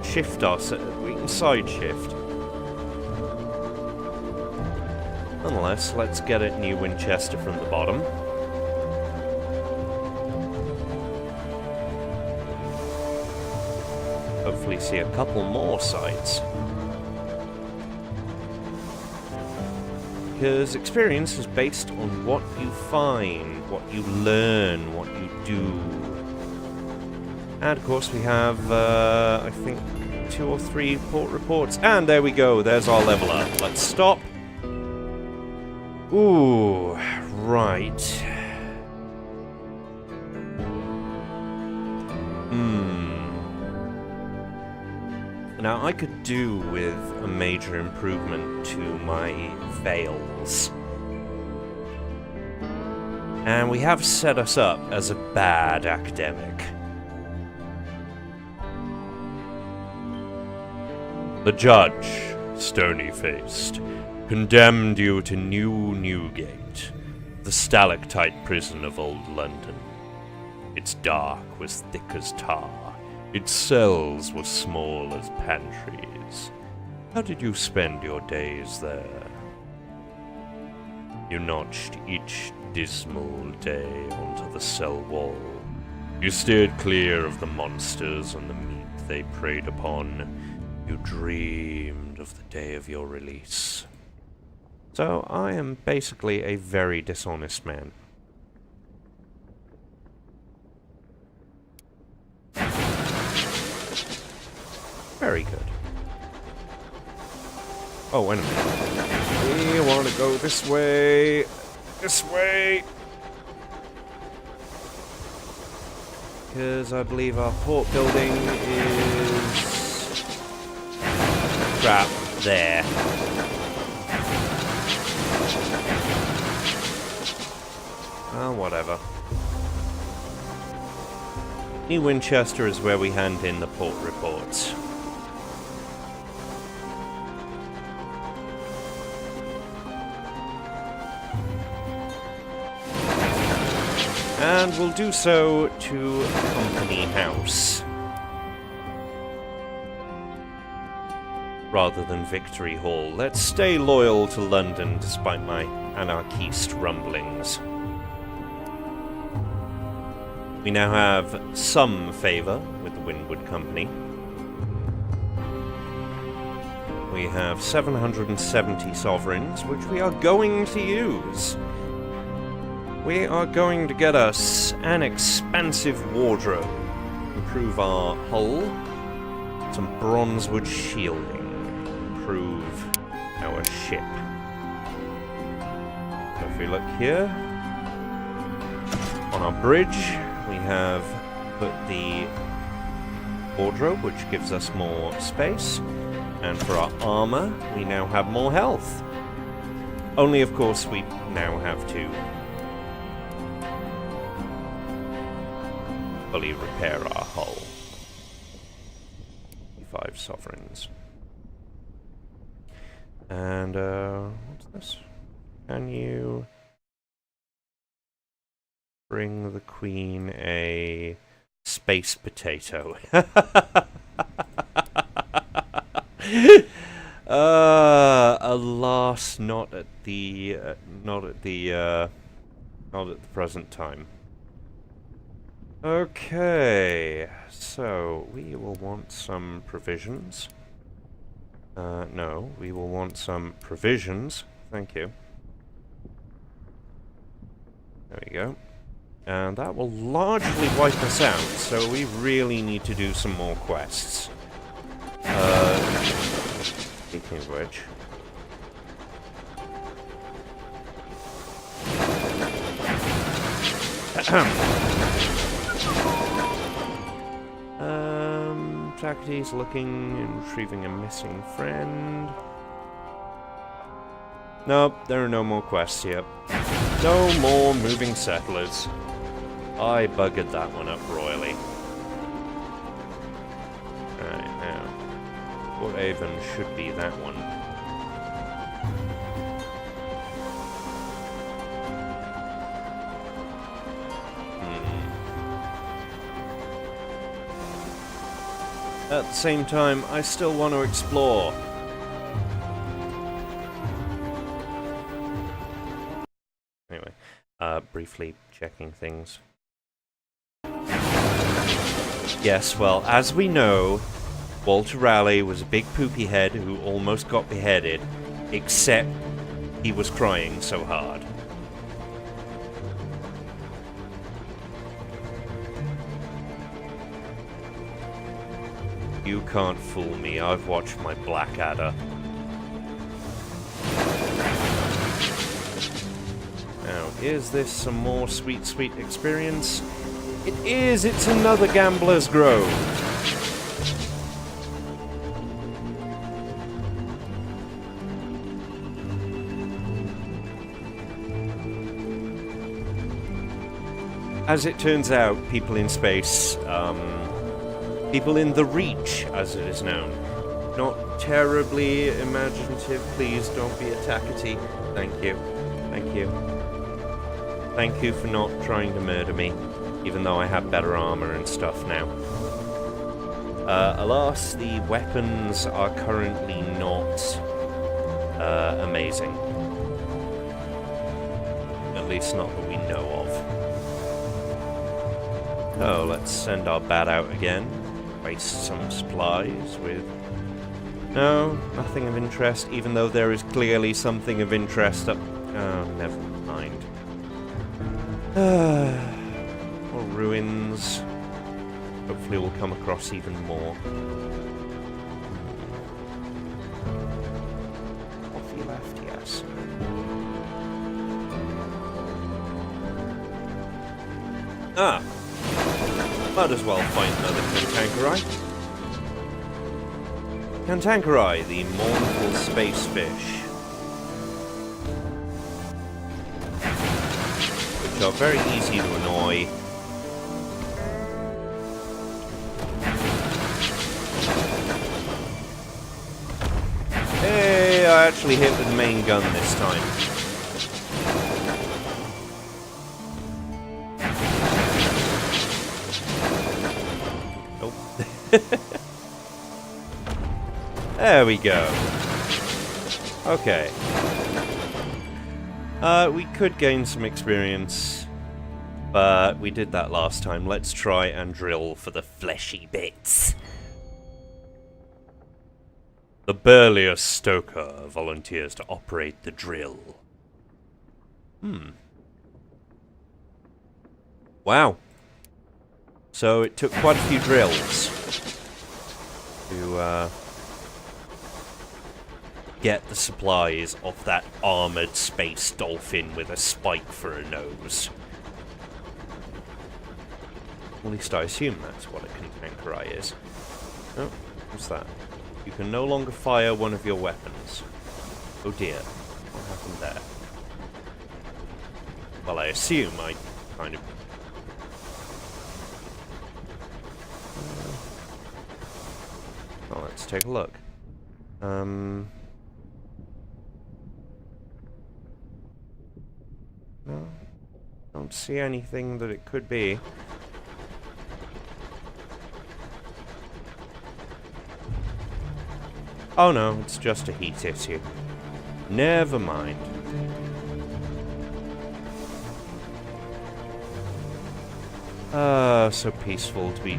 shift us. We can side shift. Nonetheless, let's get a new Winchester from the bottom. Hopefully see a couple more sights. Because experience is based on what you find, what you learn, what you do. And of course we have, I think, 2 or 3 port reports. And there we go, there's our leveler. Let's stop. Ooh, right. Now, I could do with a major improvement to my veils. And we have set us up as a bad academic. The judge, stony-faced, condemned you to New Newgate, the stalactite prison of old London. Its dark was thick as tar. Its cells were small as pantries. How did you spend your days there? You notched each dismal day onto the cell wall. You steered clear of the monsters and the meat they preyed upon. You dreamed of the day of your release. So I am basically a very dishonest man. Very good. Oh, wait a minute. We want to go this way. This way. Because I believe our port building is... crap. There. Oh, whatever. New Winchester is where we hand in the port reports. And we'll do so to Company House. Rather than Victory Hall. Let's stay loyal to London despite my anarchist rumblings. We now have some favour with the Windward Company. We have 770 sovereigns, which we are going to use. We are going to get us an expansive wardrobe, improve our hull, some bronzewood shielding, improve our ship. So if we look here, on our bridge, we have put the wardrobe, which gives us more space, and for our armor, we now have more health. Only, of course, we now have to fully repair our hull. 5 sovereigns. And, what's this? Can you bring the Queen a space potato? Alas, not at the present time. Okay, so we will want some provisions. No, we will want some provisions. Thank you. There we go. And that will largely wipe us out, so we really need to do some more quests. Speaking of which... Faculty's looking and retrieving a missing friend. Nope, there are no more quests yet. No more moving settlers. I buggered that one up royally. Right, now. Port Avon should be that one. At the same time, I still want to explore. Anyway, briefly checking things. Yes, well, as we know, Walter Raleigh was a big poopy head who almost got beheaded, except he was crying so hard. You can't fool me, I've watched my Blackadder. Now, is this some more sweet, sweet experience? It is! It's another Gambler's Grove! As it turns out, people in space, people in the Reach, as it is known. Not terribly imaginative, please don't be a tackety. Thank you. Thank you. Thank you for not trying to murder me, even though I have better armor and stuff now. Alas, the weapons are currently not amazing. At least not that we know of. Oh, let's send our bat out again. Waste some supplies with... No, nothing of interest, even though there is clearly something of interest up... Oh, never mind. More ruins. Hopefully we'll come across even more. Coffee left, yes. Ah! Might as well find another Cantankerite. Cantankerite, the mournful space fish. Which are very easy to annoy. Hey, I actually hit with the main gun this time. There we go. Okay. We could gain some experience, but we did that last time. Let's try and drill for the fleshy bits. The burliest stoker volunteers to operate the drill. Wow. So it took quite a few drills to get the supplies off that armored space dolphin with a spike for a nose. At least I assume that's what a Cantankerite is. Oh, what's that? You can no longer fire one of your weapons. Oh dear. What happened there? Well, I assume I kind of... Well, let's take a look. No, don't see anything that it could be. Oh no, it's just a heat issue. Never mind. So peaceful to be...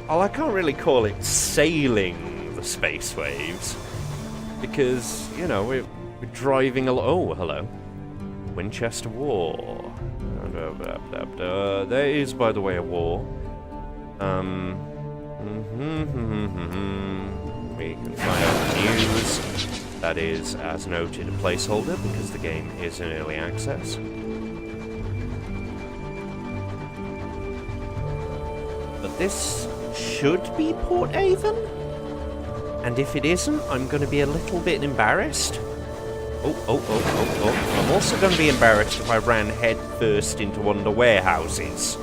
Well, I can't really call it sailing the space waves. Because, you know, we're driving along... Oh, hello. Winchester War. There is, by the way, a war. We can find out the news. That is, as noted, a placeholder because the game is in early access. But this should be Port Avon? And if it isn't, I'm going to be a little bit embarrassed. Oh. I'm also going to be embarrassed if I ran head first into one of the warehouses.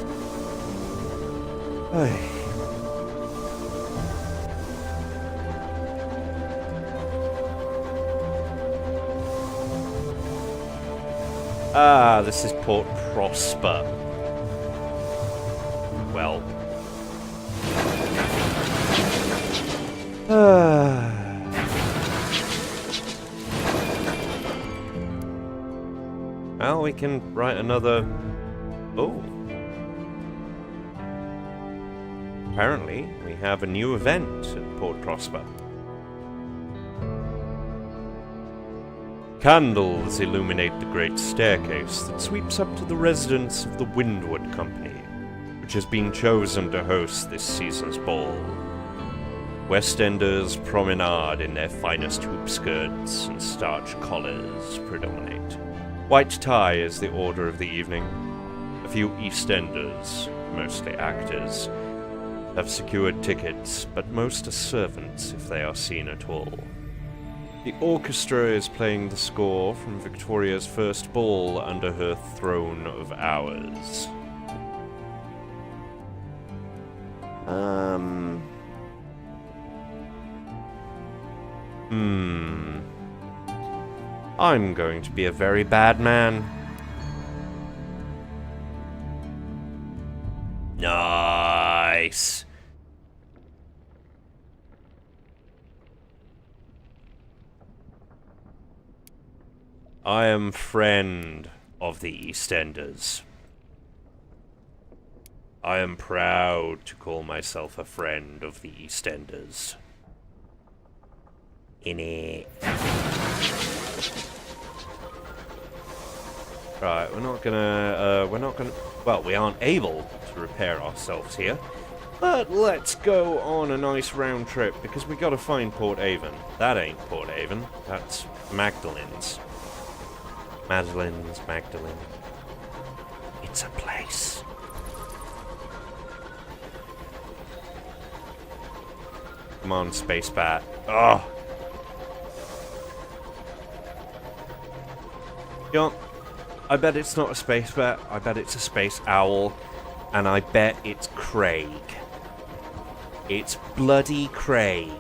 Ah, this is Port Prosper. Well. Well, we can write another... Oh. Apparently, we have a new event at Port Prosper. Candles illuminate the great staircase that sweeps up to the residence of the Windward Company, which has been chosen to host this season's ball. West Enders promenade in their finest hoop skirts and starched collars predominate. White tie is the order of the evening. A few East Enders, mostly actors, have secured tickets, but most are servants if they are seen at all. The orchestra is playing the score from Victoria's first ball under her throne of hours. I'm going to be a very bad man. Nice. I am friend of the EastEnders. I am proud to call myself a friend of the EastEnders. Right, we're not gonna, well, we aren't able to repair ourselves here. But let's go on a nice round trip, because we gotta find Port Avon. That ain't Port Avon, that's Magdalene's. Magdalene. It's a place. Come on, Space Bat. Ugh. You know, I bet it's not a Space Bat. I bet it's a Space Owl. And I bet it's Craig. It's bloody Craig.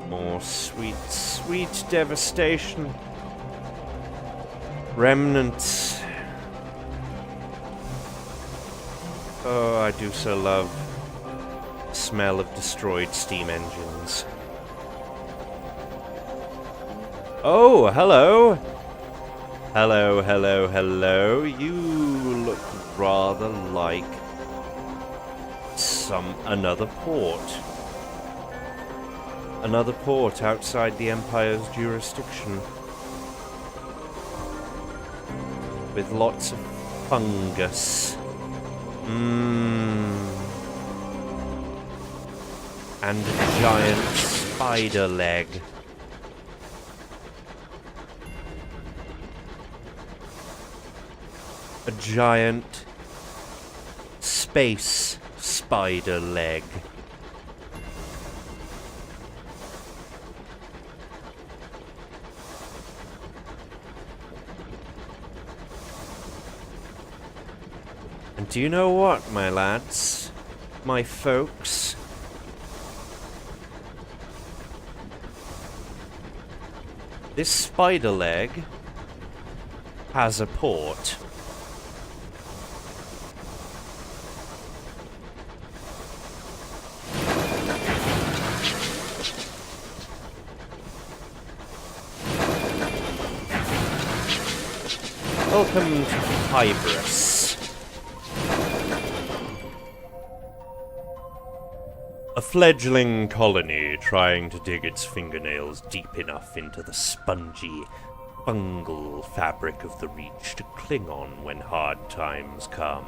More sweet devastation. Remnants. Oh, I do so love the smell of destroyed steam engines. Oh, hello! Hello. You look rather like another port. Another port outside the Empire's jurisdiction. With lots of fungus. And a giant spider leg. A giant space spider leg. And do you know what, my lads? My folks? This spider leg has a port. Welcome to Hybris. A fledgling colony trying to dig its fingernails deep enough into the spongy, fungal fabric of the Reach to cling on when hard times come.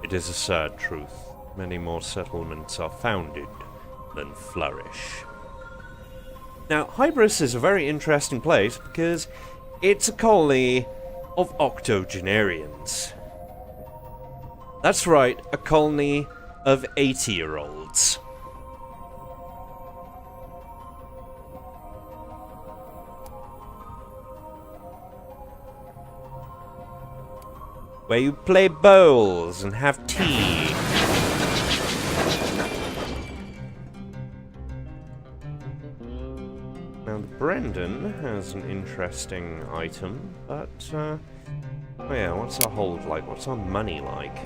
It is a sad truth. Many more settlements are founded than flourish. Now, Hybris is a very interesting place because it's a colony of octogenarians. That's right, a colony of 80-year-olds. Where you play bowls and have tea. Now, Brendan has an interesting item, but, oh yeah, what's our hold like? What's our money like?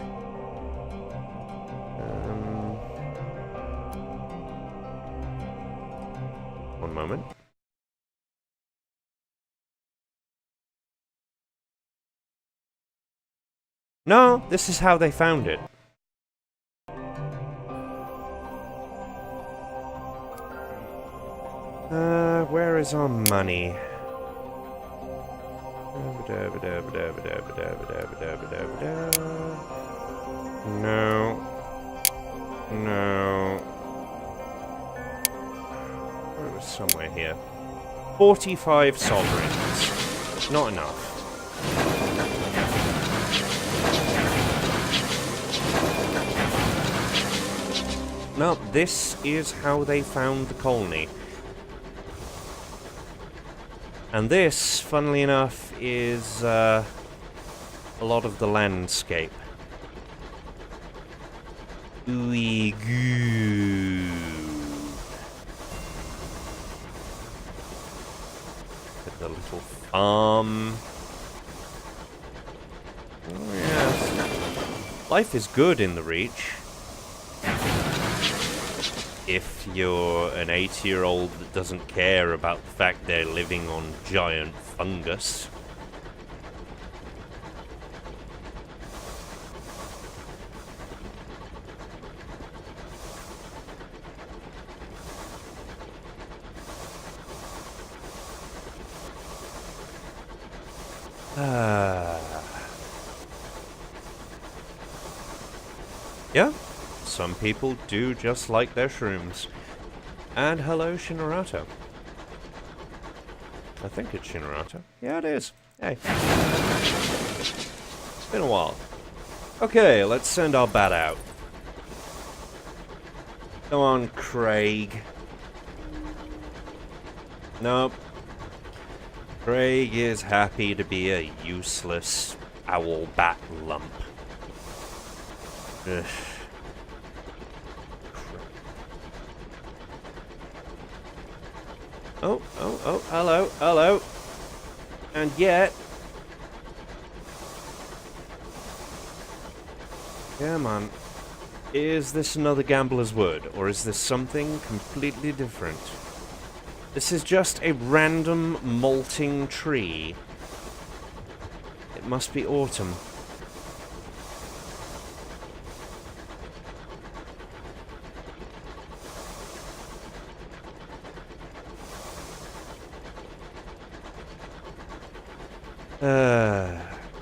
One moment. No, this is how they found it. Where is our money? No. No. It was somewhere here. 45 sovereigns. Not enough. No, this is how they found the colony. And this, funnily enough, is a lot of the landscape. Ooey goo. The little farm. Oh yes. Life is good in the Reach. If you're an 80-year-old that doesn't care about the fact they're living on giant fungus. Yeah. Some people do just like their shrooms. And hello, Shinarato. I think it's Shinarato. Yeah, it is. Hey. It's been a while. Okay, let's send our bat out. Come on, Craig. Nope. Craig is happy to be a useless owl bat lump. Ugh. Oh, hello, hello. And yet... Come on. Is this another Gambler's Wood, or is this something completely different? This is just a random molting tree. It must be autumn.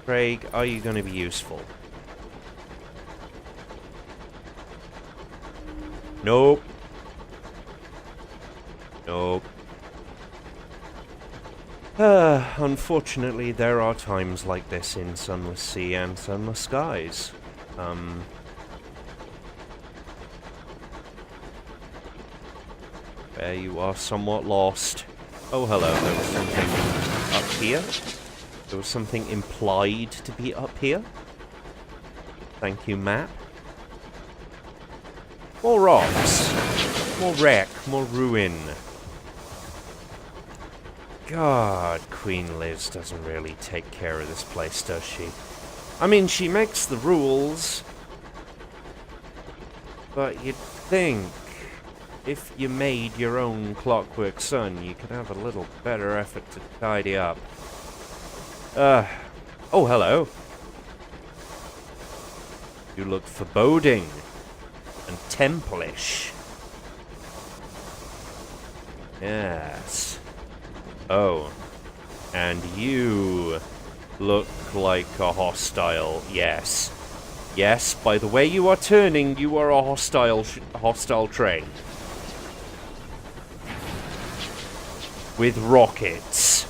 Craig, are you going to be useful? Nope. Nope. Unfortunately, there are times like this in Sunless Sea and Sunless Skies. Where you are somewhat lost. Oh, hello, there was something up here. There was something implied to be up here. Thank you, map. More rocks. More wreck. More ruin. God, Queen Liz doesn't really take care of this place, does she? I mean, she makes the rules. But you'd think if you made your own Clockwork Sun, you could have a little better effort to tidy up. Oh, hello. You look foreboding and temple-ish. Yes. Oh, and you look like a hostile. Yes. Yes, by the way you are turning, you are a hostile train. with rockets.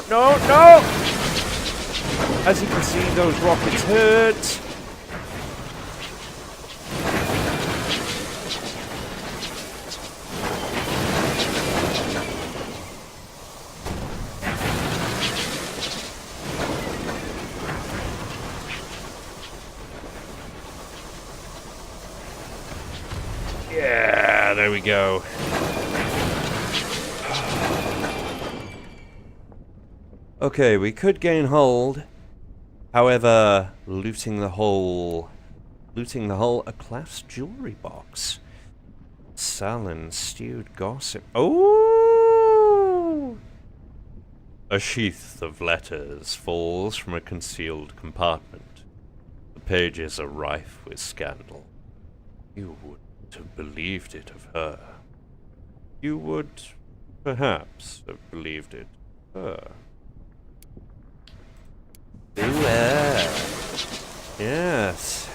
No! As you can see, those rockets hurt. Yeah, there we go. Okay, we could gain hold. However, looting the whole a class jewelry box. Sullen, stewed gossip. Oh! A sheath of letters falls from a concealed compartment. The pages are rife with scandal. You wouldn't have believed it of her. You would perhaps have believed it of her. Yes.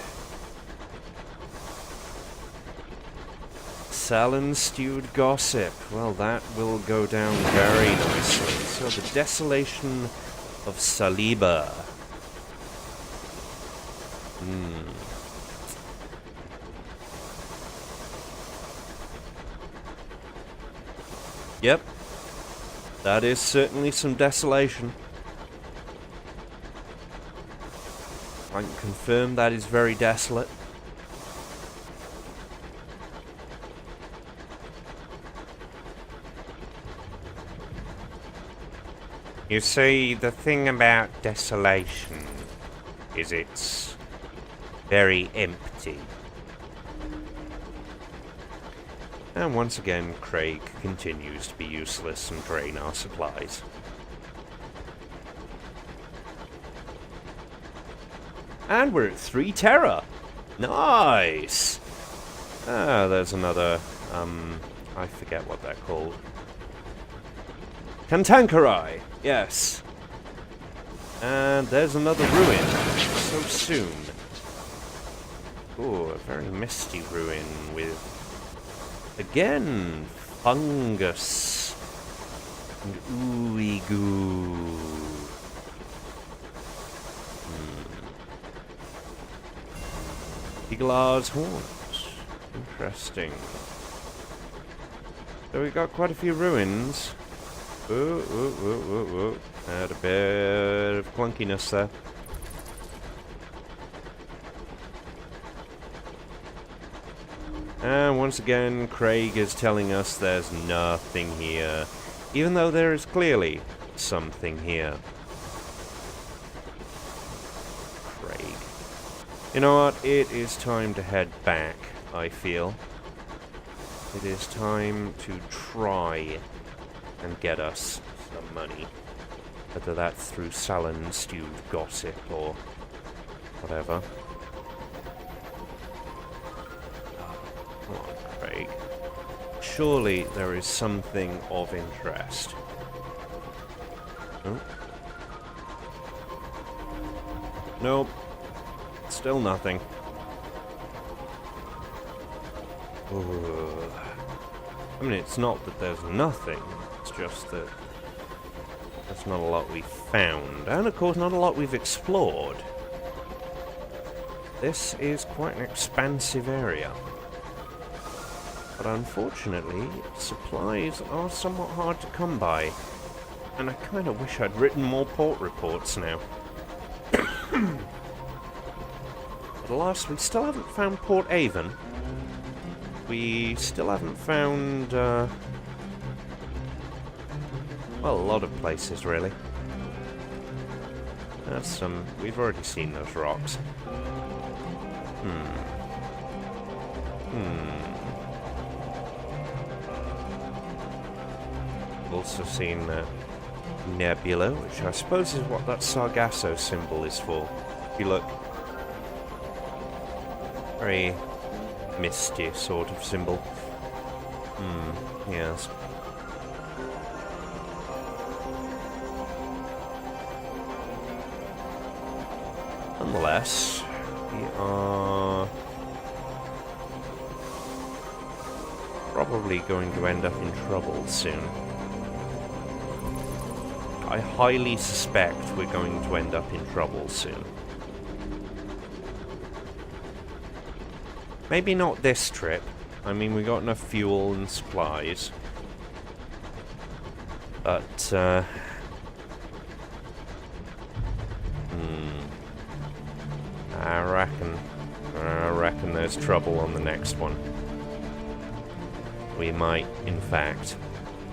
Sullen stewed gossip. Well, that will go down very nicely. So the desolation of Saliba. Yep. That is certainly some desolation. I can confirm that is very desolate. You see, the thing about desolation is it's very empty. And once again, Craig continues to be useless and drain our supplies. And we're at 3 Terra. Nice! Ah, there's another, I forget what they're called. Cantankerai, yes. And there's another ruin. So soon. Oh, a very misty ruin with, again, fungus and ooey goo. Eagle's horns. Interesting. So we got quite a few ruins. Ooh. Had a bit of clunkiness there. And once again, Craig is telling us there's nothing here, even though there is clearly something here. Craig. You know what? It is time to head back, I feel. It is time to try and get us some money. Whether that's through sullen, stewed gossip or whatever. Come on, Craig. Surely there is something of interest. Nope. Nope. Still nothing. Ugh. I mean, it's not that there's nothing, it's just that there's not a lot we've found. And of course, not a lot we've explored. This is quite an expansive area. But unfortunately, supplies are somewhat hard to come by. And I kind of wish I'd written more port reports now. But alas, we still haven't found Port Avon. We still haven't found, well, a lot of places, really. That's some... We've already seen those rocks. Also seen Nebula, which I suppose is what that Sargasso symbol is for. If you look. Very misty sort of symbol. Yes. nonetheless, we are probably going to end up in trouble soon. I highly suspect we're going to end up in trouble soon. Maybe not this trip. I mean, we got enough fuel and supplies. But, I reckon there's trouble on the next one. We might, in fact,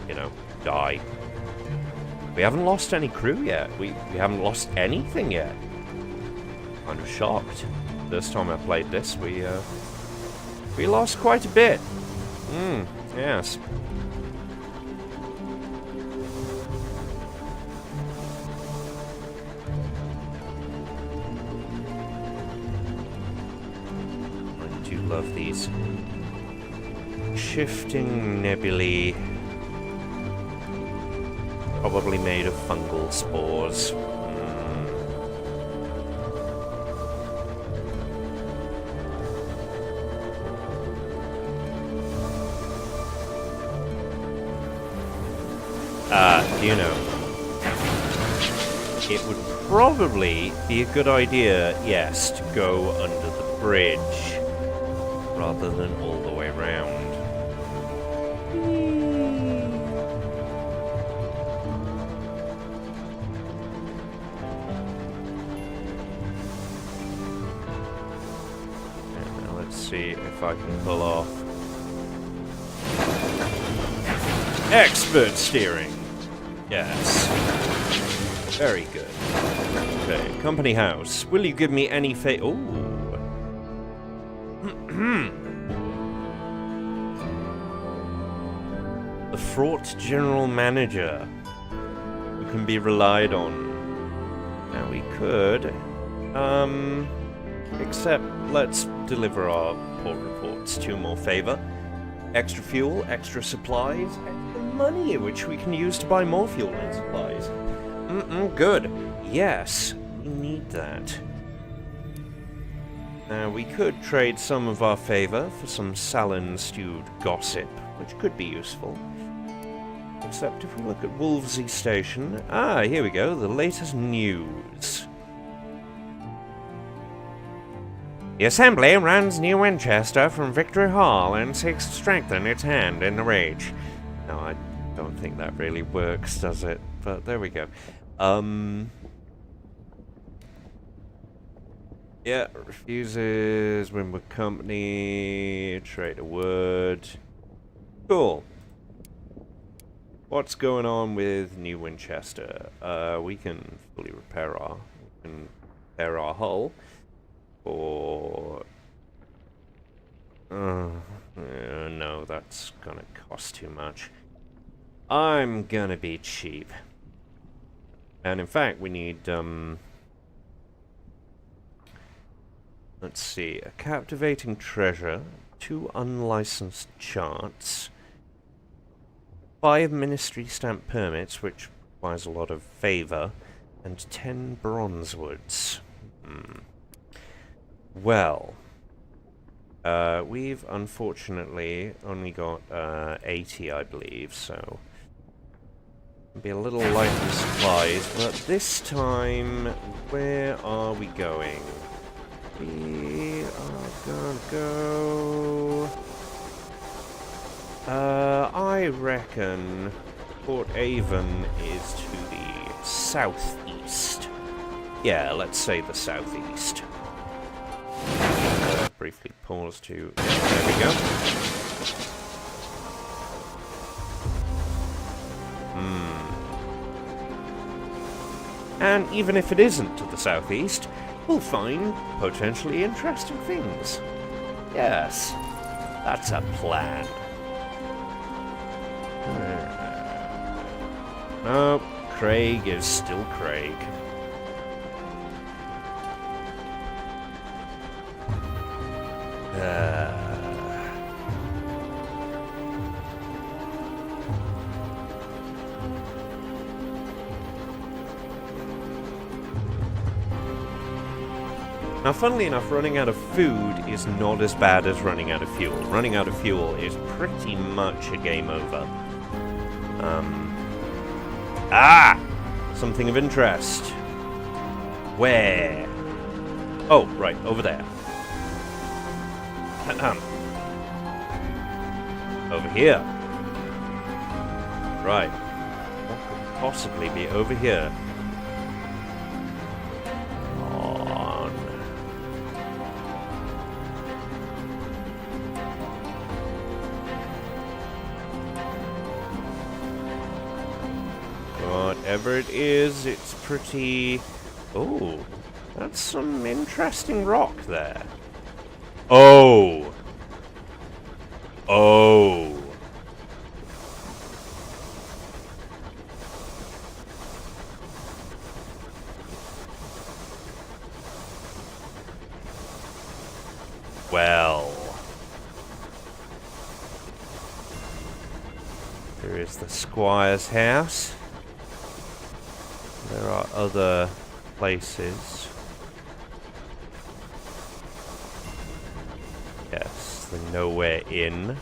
you know, die. We haven't lost any crew yet. We haven't lost anything yet. I'm shocked. This time I played this, we lost quite a bit. Yes. I do love these shifting nebulae. Probably made of fungal spores. You know, it would probably be a good idea, yes, to go under the bridge rather than all the way around. See if I can pull off expert steering. Yes. Very good. Okay, company house. Will you give me any ooh. The fraught general manager who can be relied on. Now we could except let's deliver our port reports to more favor. Extra fuel, extra supplies, extra money, which we can use to buy more fuel and supplies. Good. Yes, we need that. Now, we could trade some of our favor for some Salon-stewed gossip, which could be useful. Except if we look at Wolvesy Station... here we go, the latest news. The Assembly runs New Winchester from Victory Hall and seeks to strengthen its hand in the rage. No, I don't think that really works, does it? But there we go. Yeah, refuses Winwood Company, trade a word. Cool. What's going on with New Winchester? We can fully repair our hull. Or no, that's gonna cost too much. I'm gonna be cheap. And in fact, we need, let's see, a captivating treasure, 2 unlicensed charts, 5 ministry stamp permits, which requires a lot of favor, and 10 bronze woods. Well, we've unfortunately only got 80, I believe, so it'll be a little light in supplies, but this time, where are we going? We are gonna go... I reckon Port Avon is to the southeast. Yeah, let's say the southeast. Briefly pause to... There we go. And even if it isn't to the southeast, we'll find potentially interesting things. Yes, that's a plan. No, Craig is still Craig. Now, funnily enough, running out of food is not as bad as running out of fuel. Running out of fuel is pretty much a game over. Something of interest. Where? Oh, right, over there. Over here. Right. What could possibly be over here? On. Whatever it is, it's pretty... Oh, that's some interesting rock there. Oh! Oh! Well... There is the Squire's house. There are other places. Yes, the Nowhere Inn.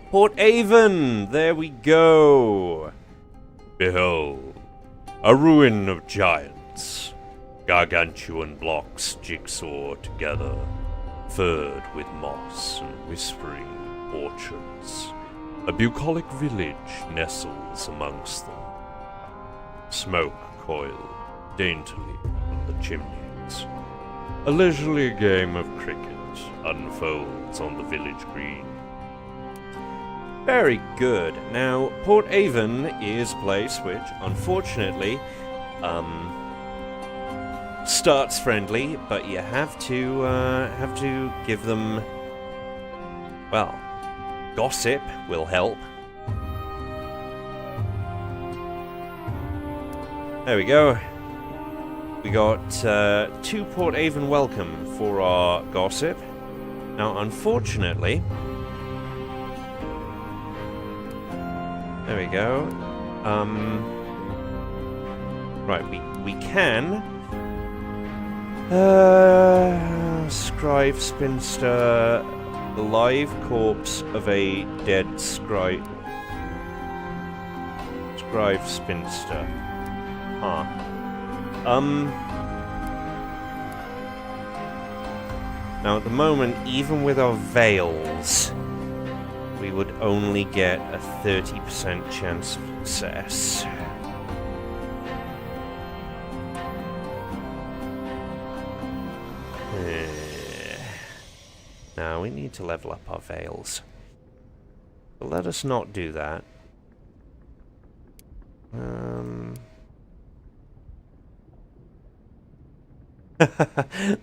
Port Avon! There we go! Behold, a ruin of giants. Gargantuan blocks jigsaw together, furred with moss and whispering orchards. A bucolic village nestles amongst them. Smoke coiled daintily from the chimneys. A leisurely game of cricket unfolds on the village green. Very good. Now, Port Avon is a place which, unfortunately, starts friendly, but you have to give them, well, gossip will help. There we go. We got 2 Port Avon welcome for our gossip. Now, unfortunately, there we go. Right, we can Scribe Spinster, the live corpse of a dead Scribe Spinster. Huh. Now at the moment, even with our veils, we would only get a 30% chance of success. Now we need to level up our veils. But let us not do that.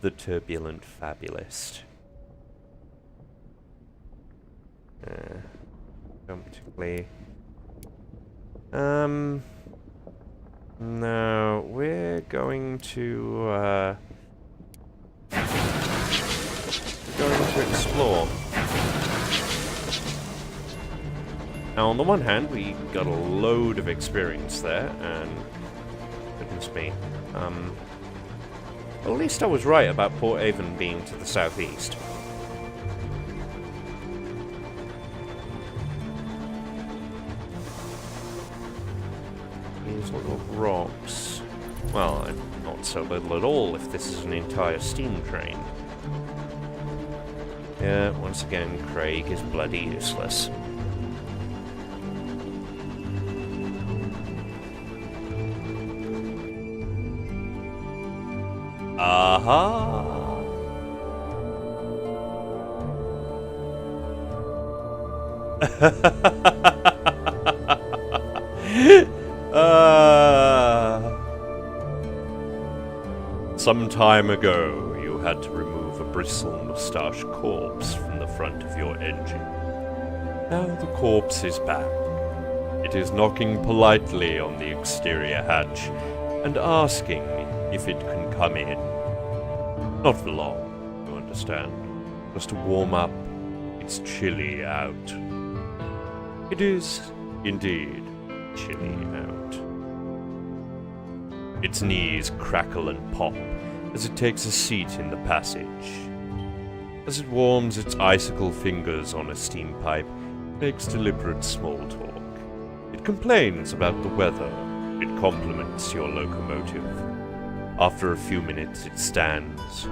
The turbulent fabulist. Don't particularly. No, we're going to explore. Now, on the one hand, we got a load of experience there, and goodness me, well, at least I was right about Port Avon being to the southeast. These little rocks, well, not so little at all if this is an entire steam train. Yeah, once again, Craig is bloody useless. Aha! Some time ago, you had to remove a bristle-moustached corpse from the front of your engine. Now the corpse is back. It is knocking politely on the exterior hatch and asking if it can come in. Not for long, you understand. Just to warm up. It's chilly out. It is, indeed, chilly out. Its knees crackle and pop as it takes a seat in the passage. As it warms its icicle fingers on a steam pipe, it makes deliberate small talk. It complains about the weather. It compliments your locomotive. After a few minutes, it stands,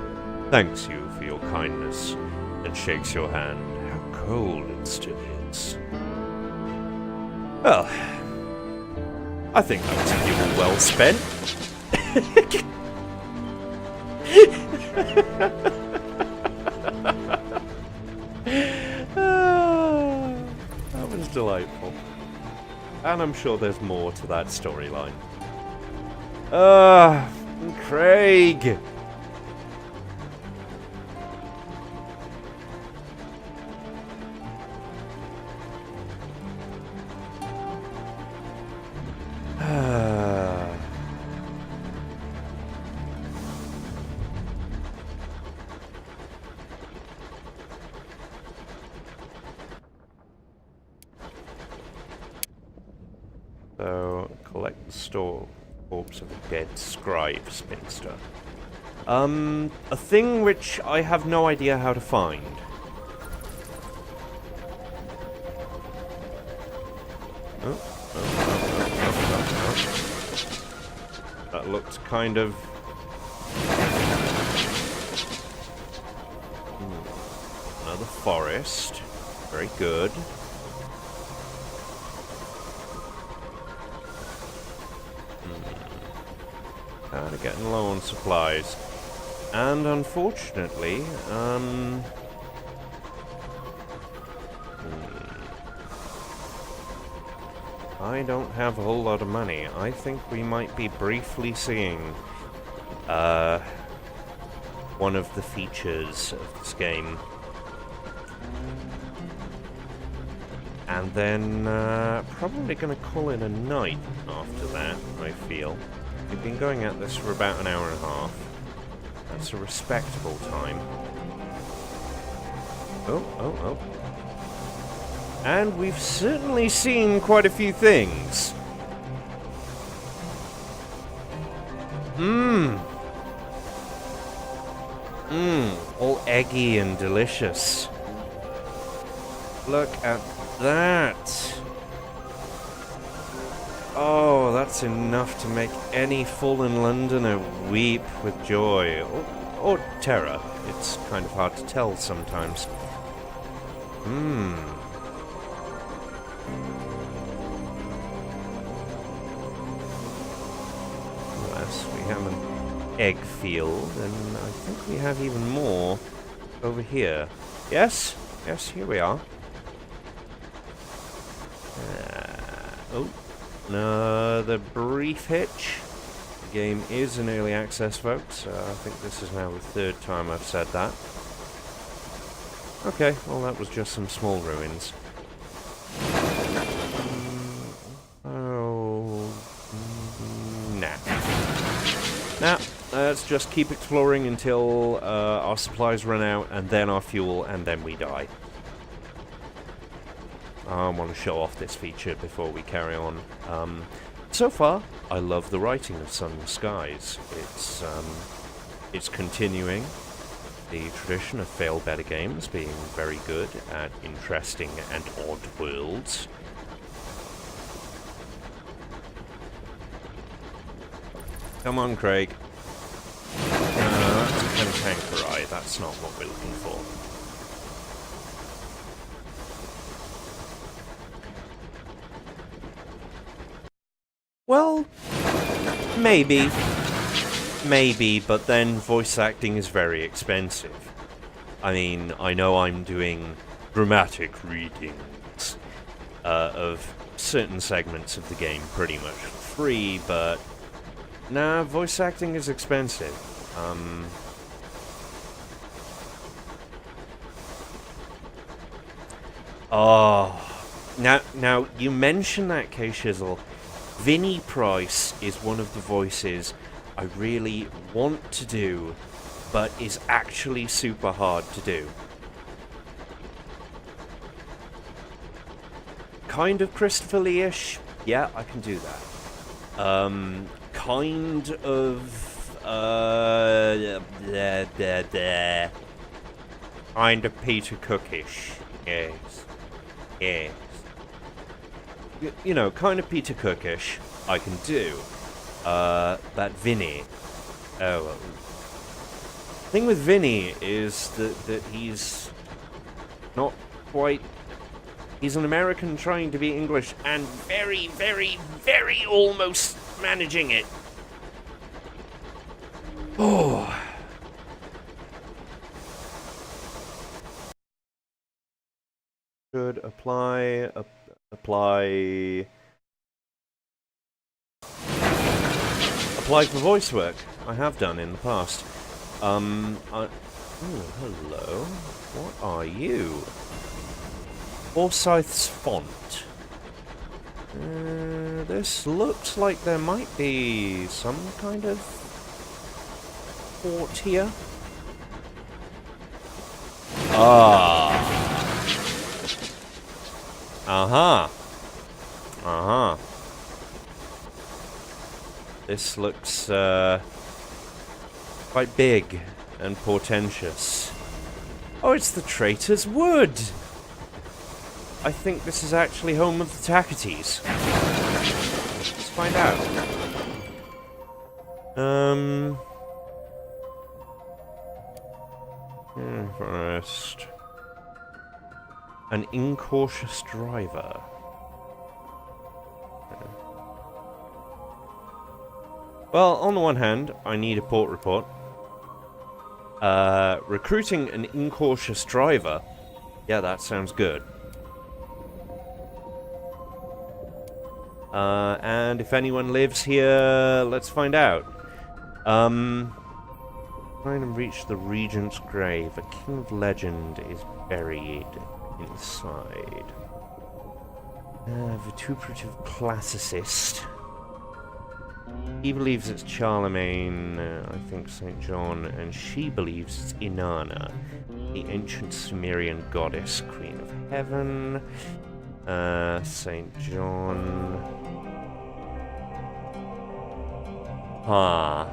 thanks you for your kindness, and shakes your hand. How cold it still is. Well, I think that was a fuel well spent. That was delightful. And I'm sure there's more to that storyline. Craig! So, collect the store corpse of a dead scribe spinster. A thing which I have no idea how to find. That looked kind of... Another forest. Very good. Kind of getting low on supplies. And unfortunately, I don't have a whole lot of money. I think we might be briefly seeing one of the features of this game. And then probably going to call it a night after that, I feel. We've been going at this for about an hour and a half. That's a respectable time. Oh. And we've certainly seen quite a few things. All eggy and delicious. Look at that. Oh, that's enough to make any fallen Londoner weep with joy. Or terror. It's kind of hard to tell sometimes. Yes, we have an egg field, and I think we have even more over here. Yes, here we are. Another brief hitch. The game is in early access, folks. I think this is now the third time I've said that. Okay, well that was just some small ruins. Nah, let's just keep exploring until our supplies run out, and then our fuel, and then we die. I want to show off this feature before we carry on. So far, I love the writing of Sunless Skies. It's continuing the tradition of failed better games being very good at interesting and odd worlds. Come on, Craig. That's a cantankerite. That's not what we're looking for. Well, maybe, but then voice acting is very expensive. I mean, I know I'm doing dramatic readings of certain segments of the game pretty much for free, but nah, voice acting is expensive. Now you mention that, K-Shizzle. Vinnie Price is one of the voices I really want to do, but is actually super hard to do. Kind of Christopher Lee-ish? Yeah, I can do that. kind of, kind of Peter Cookish. Yes. Yes. You know, kind of Peter Cookish, I can do. That Vinny. Oh, well. Thing with Vinny is that he's not quite... He's an American trying to be English and very, very, very almost managing it. Oh. Should apply for voice work. I have done in the past. Oh, hello. What are you? Forsyth's font. This looks like there might be some kind of port here. Ah. Uh-huh. Uh-huh. This looks, quite big and portentous. Oh, it's the Traitor's Wood! I think this is actually home of the Tacketies. Let's find out. First. An incautious driver. Well, on the one hand, I need a port report. Recruiting an incautious driver. Yeah, that sounds good. And if anyone lives here, let's find out. Trying to reach the Regent's grave. A king of legend is buried inside. Vituperative classicist. He believes it's Charlemagne, I think St. John, and she believes it's Inanna, the ancient Sumerian goddess, queen of heaven. St. John. Ah.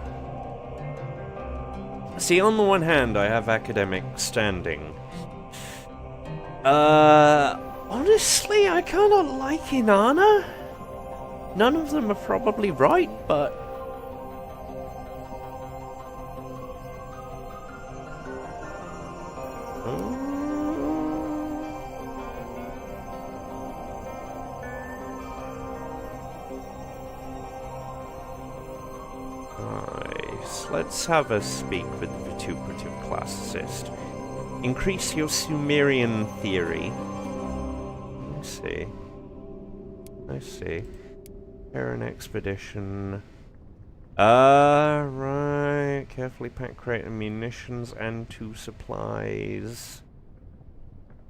See, on the one hand, I have academic standing. Honestly, I kind of like Inanna. None of them are probably right, but... Nice. Let's have a speak with the vituperative classicist. Increase your Sumerian theory. I see. I see. Prepare an expedition. Right. Carefully pack crate and munitions and 2 supplies.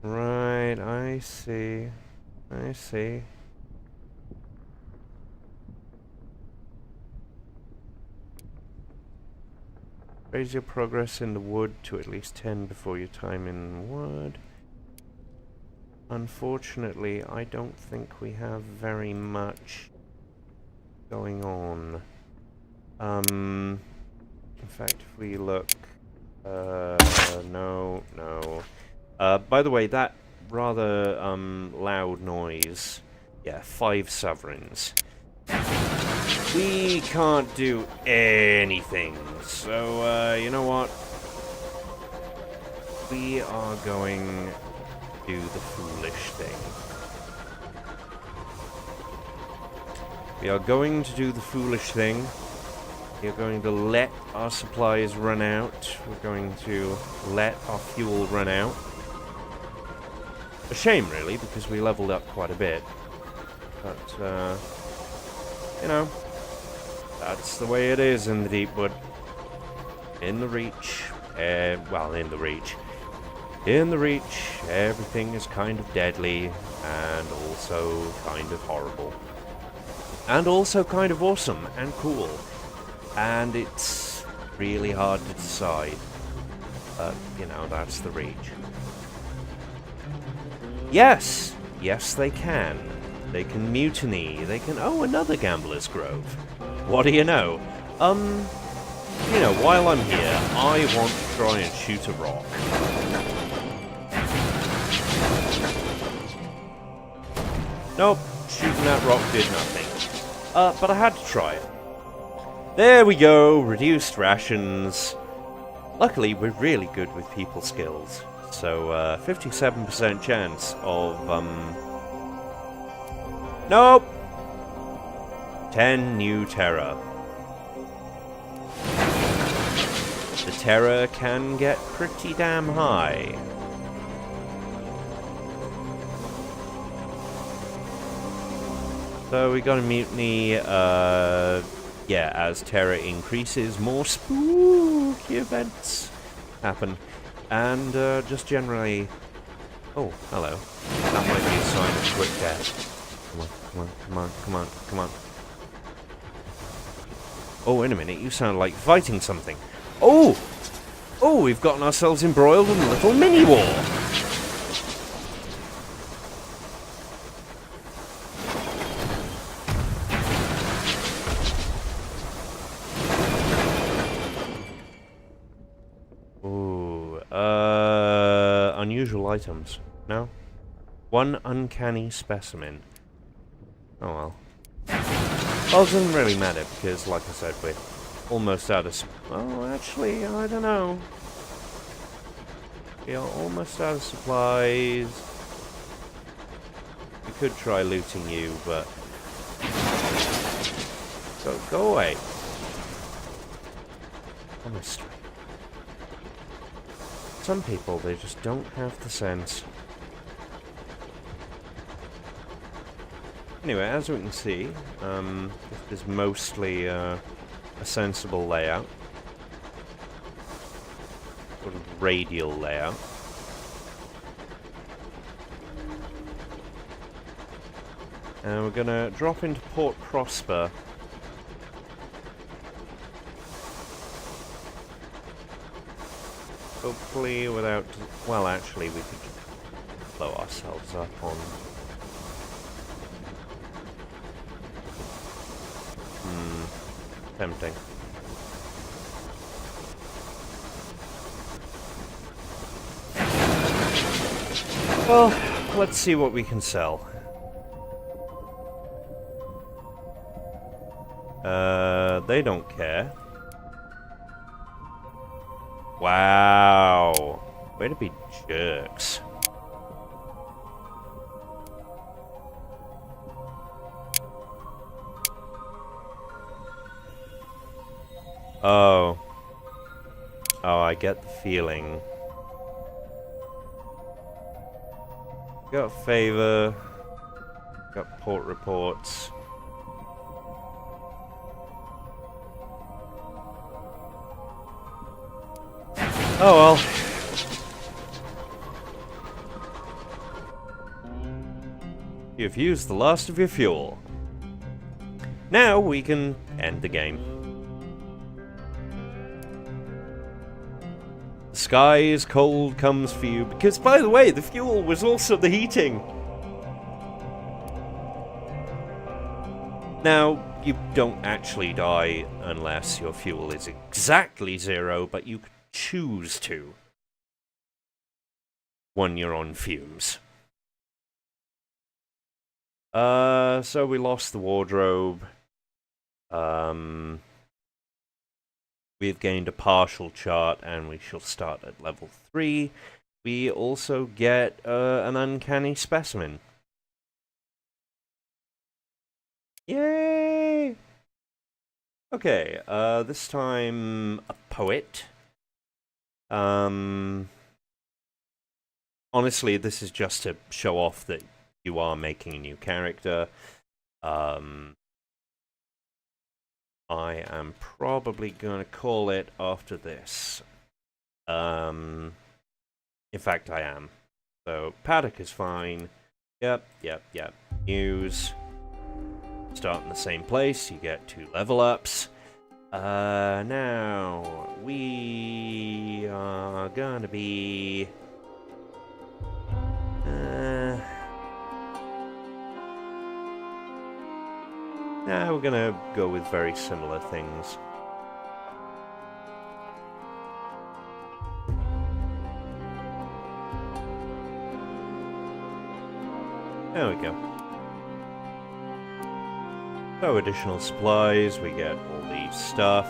Right, I see. I see. Raise your progress in the wood to at least 10 before your time in wood. Unfortunately, I don't think we have very much going on. In fact, if we look... no. By the way, that rather, loud noise... Yeah, 5 sovereigns. We can't do anything, so, you know what? We are going to do the foolish thing. We are going to do the foolish thing. We are going to let our supplies run out. We're going to let our fuel run out. A shame, really, because we leveled up quite a bit. But, you know, that's the way it is in the Deepwood. In the Reach. Well, in the Reach. In the Reach, everything is kind of deadly, and also kind of horrible. And also kind of awesome and cool. And it's really hard to decide. But, you know, that's the Reach. Yes! Yes, they can. They can mutiny. They can... Oh, another Gambler's Grove. what do you know? You know, while I'm here, I want to try and shoot a rock. Nope, shooting that rock did nothing. But I had to try it. There we go, reduced rations. Luckily, we're really good with people skills. So, 57% chance of, Nope! 10 new terror. The terror can get pretty damn high. So we got a mutiny, yeah, as terror increases, more spooky events happen. And, just generally... Oh, hello. That might be a sign of quick death. Come on, come on, come on, come on, come on. Oh, wait a minute, you sound like fighting something. Oh! Oh, we've gotten ourselves embroiled in a little mini-war! Ooh, unusual items. No? One uncanny specimen. Oh well. Well, it doesn't really matter, because, like I said, we're almost out of... Oh, actually, I don't know. We are almost out of supplies. We could try looting you, but... Go away. Honestly. Some people, they just don't have the sense. Anyway, as we can see, this is mostly a sensible layout. Sort of radial layout. And we're gonna drop into Port Prosper. Hopefully without... Well, actually, we could blow ourselves up on... Tempting. Well, let's see what we can sell. They don't care. Wow. Way to be jerks. Oh. Oh, I get the feeling. Got favor. Got port reports. Oh well. You've used the last of your fuel. Now we can end the game. The sky is cold comes for you, because, by the way, the fuel was also the heating. Now, you don't actually die unless your fuel is exactly 0, but you could choose to when you're on fumes. So we lost the wardrobe. We've gained a partial chart, and we shall start at level 3. We also get an uncanny specimen. Yay! Okay, this time a poet. Honestly, this is just to show off that you are making a new character. I am probably going to call it after this. In fact, I am. So, Paddock is fine. Yep. News. Start in the same place. You get 2 level ups. Now, we are going to be... Nah, we're gonna go with very similar things. There we go. So additional supplies, we get all the stuff.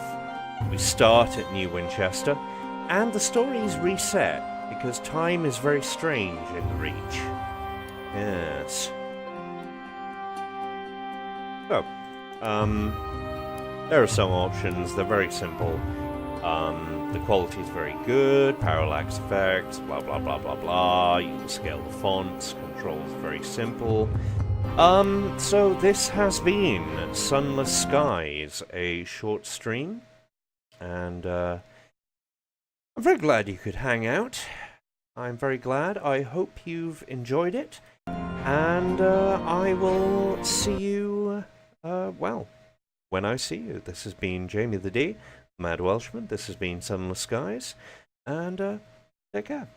We start at New Winchester, and the story is reset, because time is very strange in the Reach. Yes. So, there are some options, they're very simple. The quality is very good, parallax effects, blah blah blah blah blah. You can scale the fonts, controls very simple. So this has been Sunless Skies, a short stream, and I'm very glad you could hang out. I'm very glad. I hope you've enjoyed it, and I will see you, well, when I see you. This has been Jamie the D, Mad Welshman. This has been Sunless Skies, and take care.